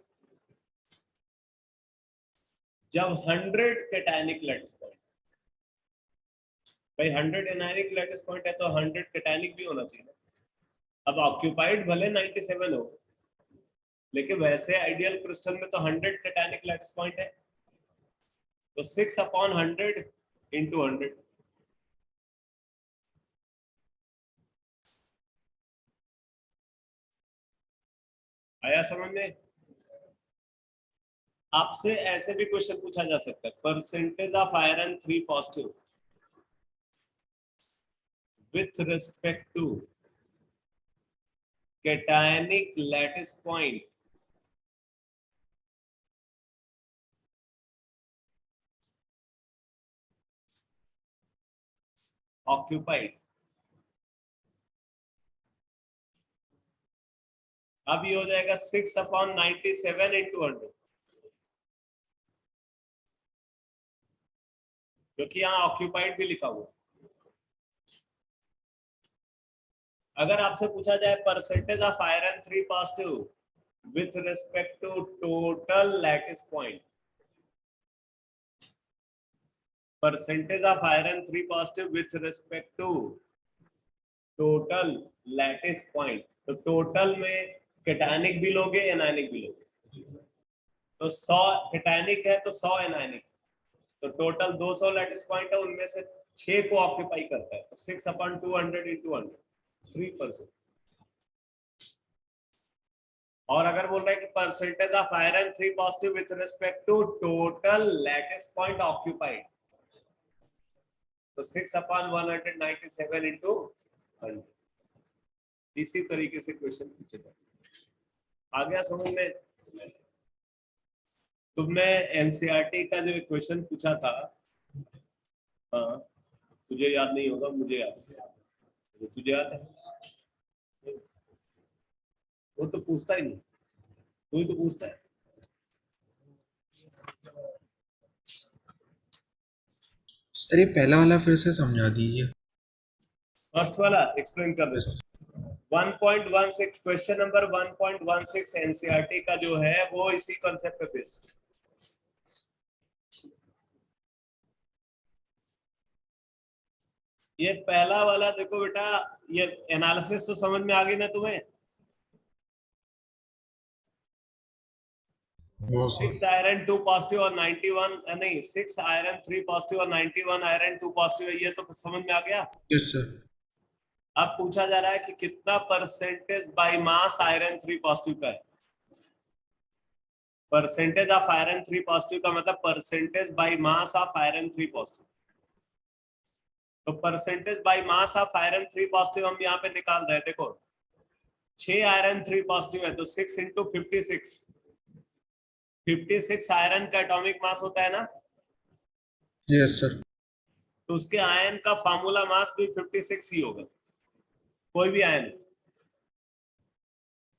जब 100 कैटायनिक लैटिस पॉइंट, भाई 100 एनायनिक लैटिस पॉइंट है तो 100 कैटायनिक भी होना चाहिए। अब ऑक्यूपाइड भले 97 हो, लेकिन वैसे आइडियल क्रिस्टल में तो 100 कैटायनिक लैटिस पॉइंट है, तो 6/100 into 100। आया समझ में? आपसे ऐसे भी क्वेश्चन पूछा जा सकता है, percentage of iron 3 positive with respect to cationic lattice point occupied। अब ये हो जाएगा 6/97 into 100, क्योंकि यहाँ ऑक्यूपाइड भी लिखा हुआ। अगर आपसे पूछा जाए percentage of iron 3 positive with respect to total lattice point, percentage of iron 3 positive with respect to total lattice point, तो टोटल में कैटायनिक भी लोगे एनायनिक भी लोगे, तो 100 कैटायनिक है तो 100 एनायनिक, तो टोटल 200 लैटिस पॉइंट है, उनमें से 6 को ऑक्यूपाई करता है, तो 6/200 into 100, 3%। और अगर बोल रहा है कि percentage of iron 3 positive with respect to total lattice point occupied, तो 6/197 into 100। इसी तरीके से क्वेश्चन पूछे जाते। आ गया समझ में? तुमने एनसीईआरटी का जो क्वेश्चन पूछा था, हाँ, तुझे याद नहीं होगा, मुझे याद है, तुझे याद है? वो तो पूछता ही नहीं, तू ही तो पूछता है। सर ये पहला वाला फिर से समझा दीजिए। फर्स्ट वाला एक्सप्लेन कर देता हूँ। 1.16 क्वेश्चन नंबर 1.16 एनसीईआरटी का जो है वो इसी कॉन्सेप्ट पे बेस्ड है। ये पहला वाला देखो बेटा, ये एनालिसिस तो समझ में आ गई ना तुम्हें? 6 आयरन 2 पॉजिटिव और 91 नहीं, 6 आयरन 3 पॉजिटिव और 91 आयरन 2 पॉजिटिव है, ये तो समझ में आ गया। Yes sir. अब पूछा जा रहा है कि कितना percentage by mass iron 3 positive का है। परसेंटेज ऑफ आयरन 3 पॉजिटिव का मतलब percentage by mass of iron 3 positive. तो percentage by mass of iron 3 positive हम यहाँ पे निकाल रहे हैं। देखो 6 आयरन 3 पॉजिटिव है तो 6 into 56, 56 आयरन का एटॉमिक मास होता है ना, यस सर। तो उसके आयन का फार्मूला मास भी 56 ही होगा, कोई भी आयन,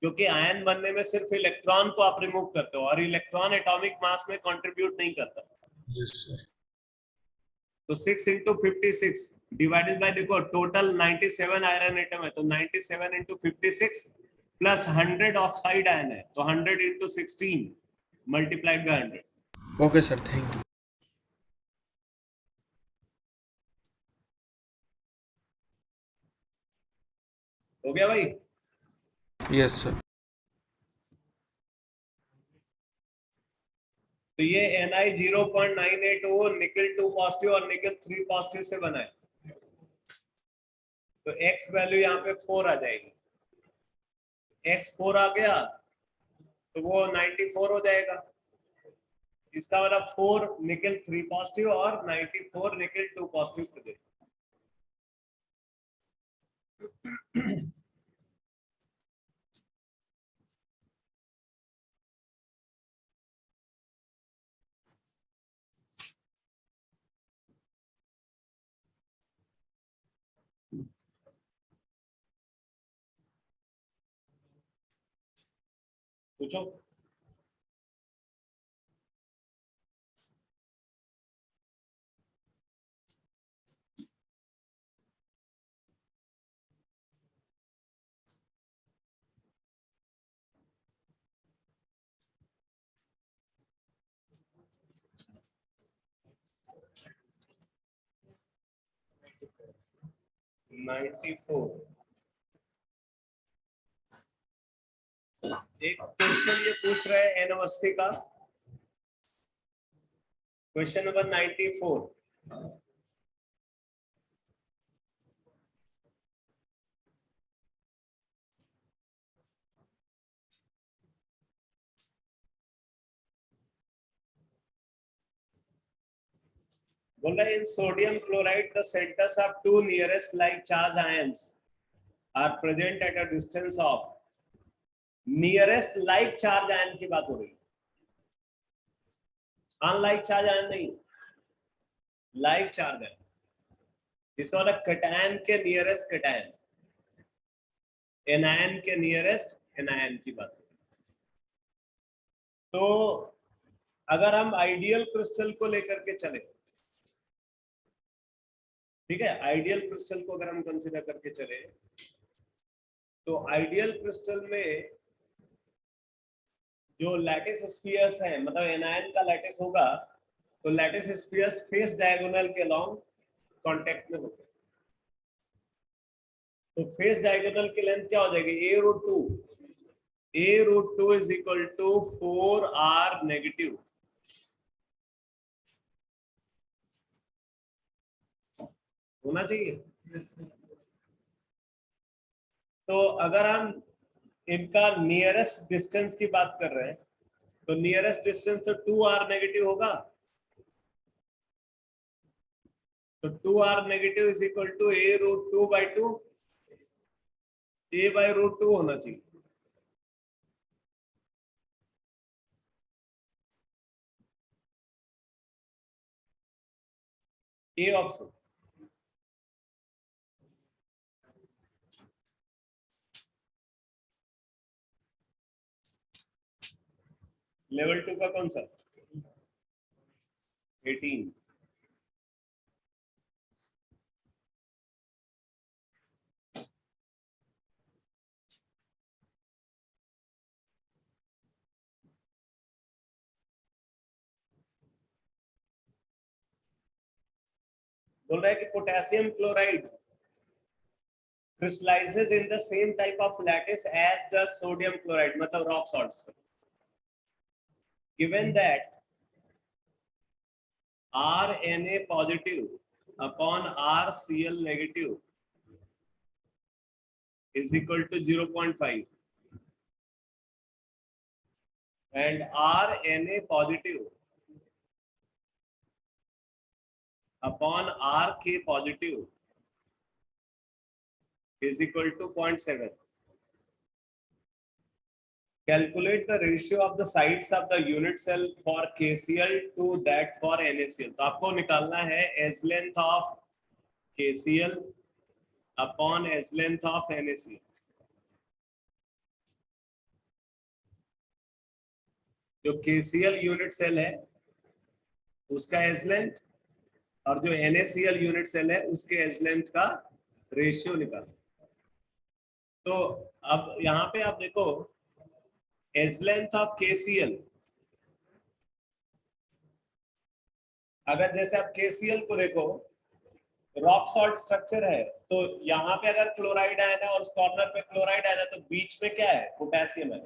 क्योंकि आयन बनने में सिर्फ इलेक्ट्रॉन को आप रिमूव करते हो और इलेक्ट्रॉन एटॉमिक मास में कंट्रीब्यूट नहीं करता। Yes sir. तो 6 into 56 डिवाइडेड बाय, देखो टोटल 97 आयरन एटम है, तो 97 into 56 प्लस 100 ऑक्साइड आयन है, तो 100 into 16 multiplied by 100। Okay sir, thank you. हो गया भाई? Yes sir. तो ये Ni 0.98 हो, निकल 2 पॉजिटिव और निकल 3 पॉजिटिव से बना है, तो x वैल्यू यहाँ पे 4 आ जाएगी। x 4 आ गया तो वो 94 हो जाएगा। इसका मतलब 4 निकल 3 पॉजिटिव और 94 निकल 2 पॉजिटिव हो जाएगा। पूछो। Ninety four. एक क्वेश्चन ये पूछ रहे हैं एन अवस्थी का, क्वेश्चन नंबर 94। बोल रहा है in sodium chloride the centres of two nearest like charge ions are present at a distance of, nearest like charge ion की बात हो रही है, अनलाइक चार्ज आयन नहीं, लाइक चार्ज आयन। इस वाला कैटायन के नियरेस्ट कैटायन, एनायन के नियरेस्ट एनायन की बात हो रही है। तो अगर हम आइडियल क्रिस्टल को लेकर के चले, ठीक है, आइडियल क्रिस्टल को अगर हम कंसीडर करके चले, तो आइडियल क्रिस्टल में जो लैटिस स्फीयर्स हैं, मतलब एनायन का लैटिस होगा, तो लैटिस स्फीयर्स फेस डायगोनल के लॉन्ग कांटेक्ट में होते हैं। तो फेस डायगोनल की लेंथ क्या हो जाएगी, a√2, a√2 is equal to 4r negative. होना चाहिए। तो अगर हम इनका नियरेस्ट डिस्टेंस की बात कर रहे हैं, तो नियरेस्ट डिस्टेंस तो 2r नेगेटिव होगा, तो 2r negative is equal to a√2/2, a/√2 होना चाहिए। A option. लेवल 2 का कौन सा, 18। बोल रहा है कि potassium chloride crystallizes in the same type of lattice as does sodium chloride, मतलब rock salts. given that RNA positive upon RCl negative is equal to 0.5 and RNA positive upon RK positive is equal to 0.7. Calculate the ratio of the sides of the unit cell for KCl to that for NaCl. तो आपको निकालना है edge length of KCl upon edge length of NaCl। जो KCl unit cell है उसका as length और जो NaCl unit cell है उसके एज लेंथ का रेशियो निकाल। तो अब यहाँ पे आप देखो एज लेंथ ऑफ KCl, अगर जैसे आप KCl को देखो रॉक सॉल्ट स्ट्रक्चर है, तो यहाँ पे अगर क्लोराइड आयन है और उस कॉर्नर पे क्लोराइड आयन है, तो बीच में क्या है, पोटेशियम है।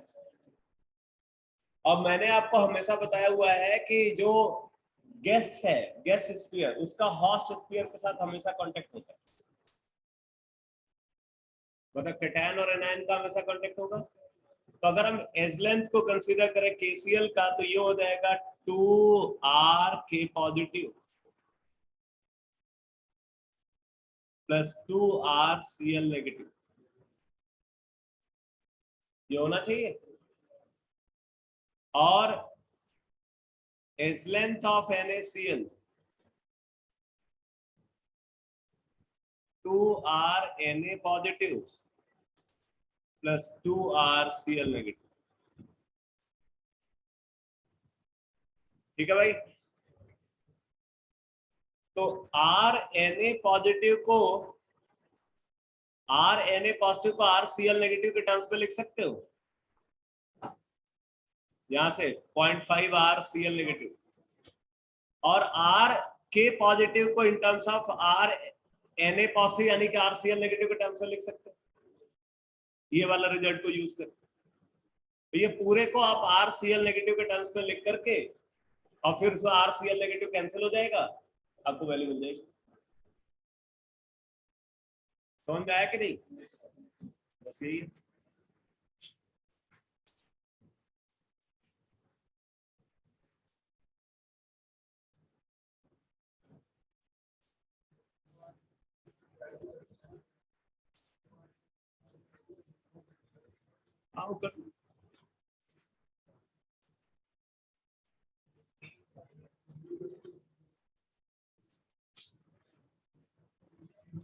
अब मैंने आपको हमेशा बताया हुआ है कि जो गेस्ट है, गेस्ट स्फीयर, उसका हॉस्ट स्फीयर के साथ हमेशा कांटेक्ट होता है, मतलब केटायन और एनायन का हमेशा कांटेक्ट होगा। तो अगर हम एज लेंथ को कंसीडर करें KCl का, तो ये हो जाएगा 2R positive plus 2RCl negative, ये होना चाहिए। और edge length of NaCl 2R Na positive plus 2RCl negative, ठीक है भाई। तो RNA पॉजिटिव को RCl नेगेटिव के टर्म्स में लिख सकते हो, यहां से 0.5 RCl नेगेटिव, और RK पॉजिटिव को in terms of RNA positive यानी कि RCl नेगेटिव के टर्म्स में लिख सकते हो, ये वाला रिजल्ट को यूज करके। तो ये पूरे को आप RCl नेगेटिव के टर्म्स में लिख करके, और फिर उसमें RCl नेगेटिव कैंसिल हो जाएगा, आपको वैल्यू मिल जाएगी। समझ में आया कि नहीं? बस यही है। आओ कर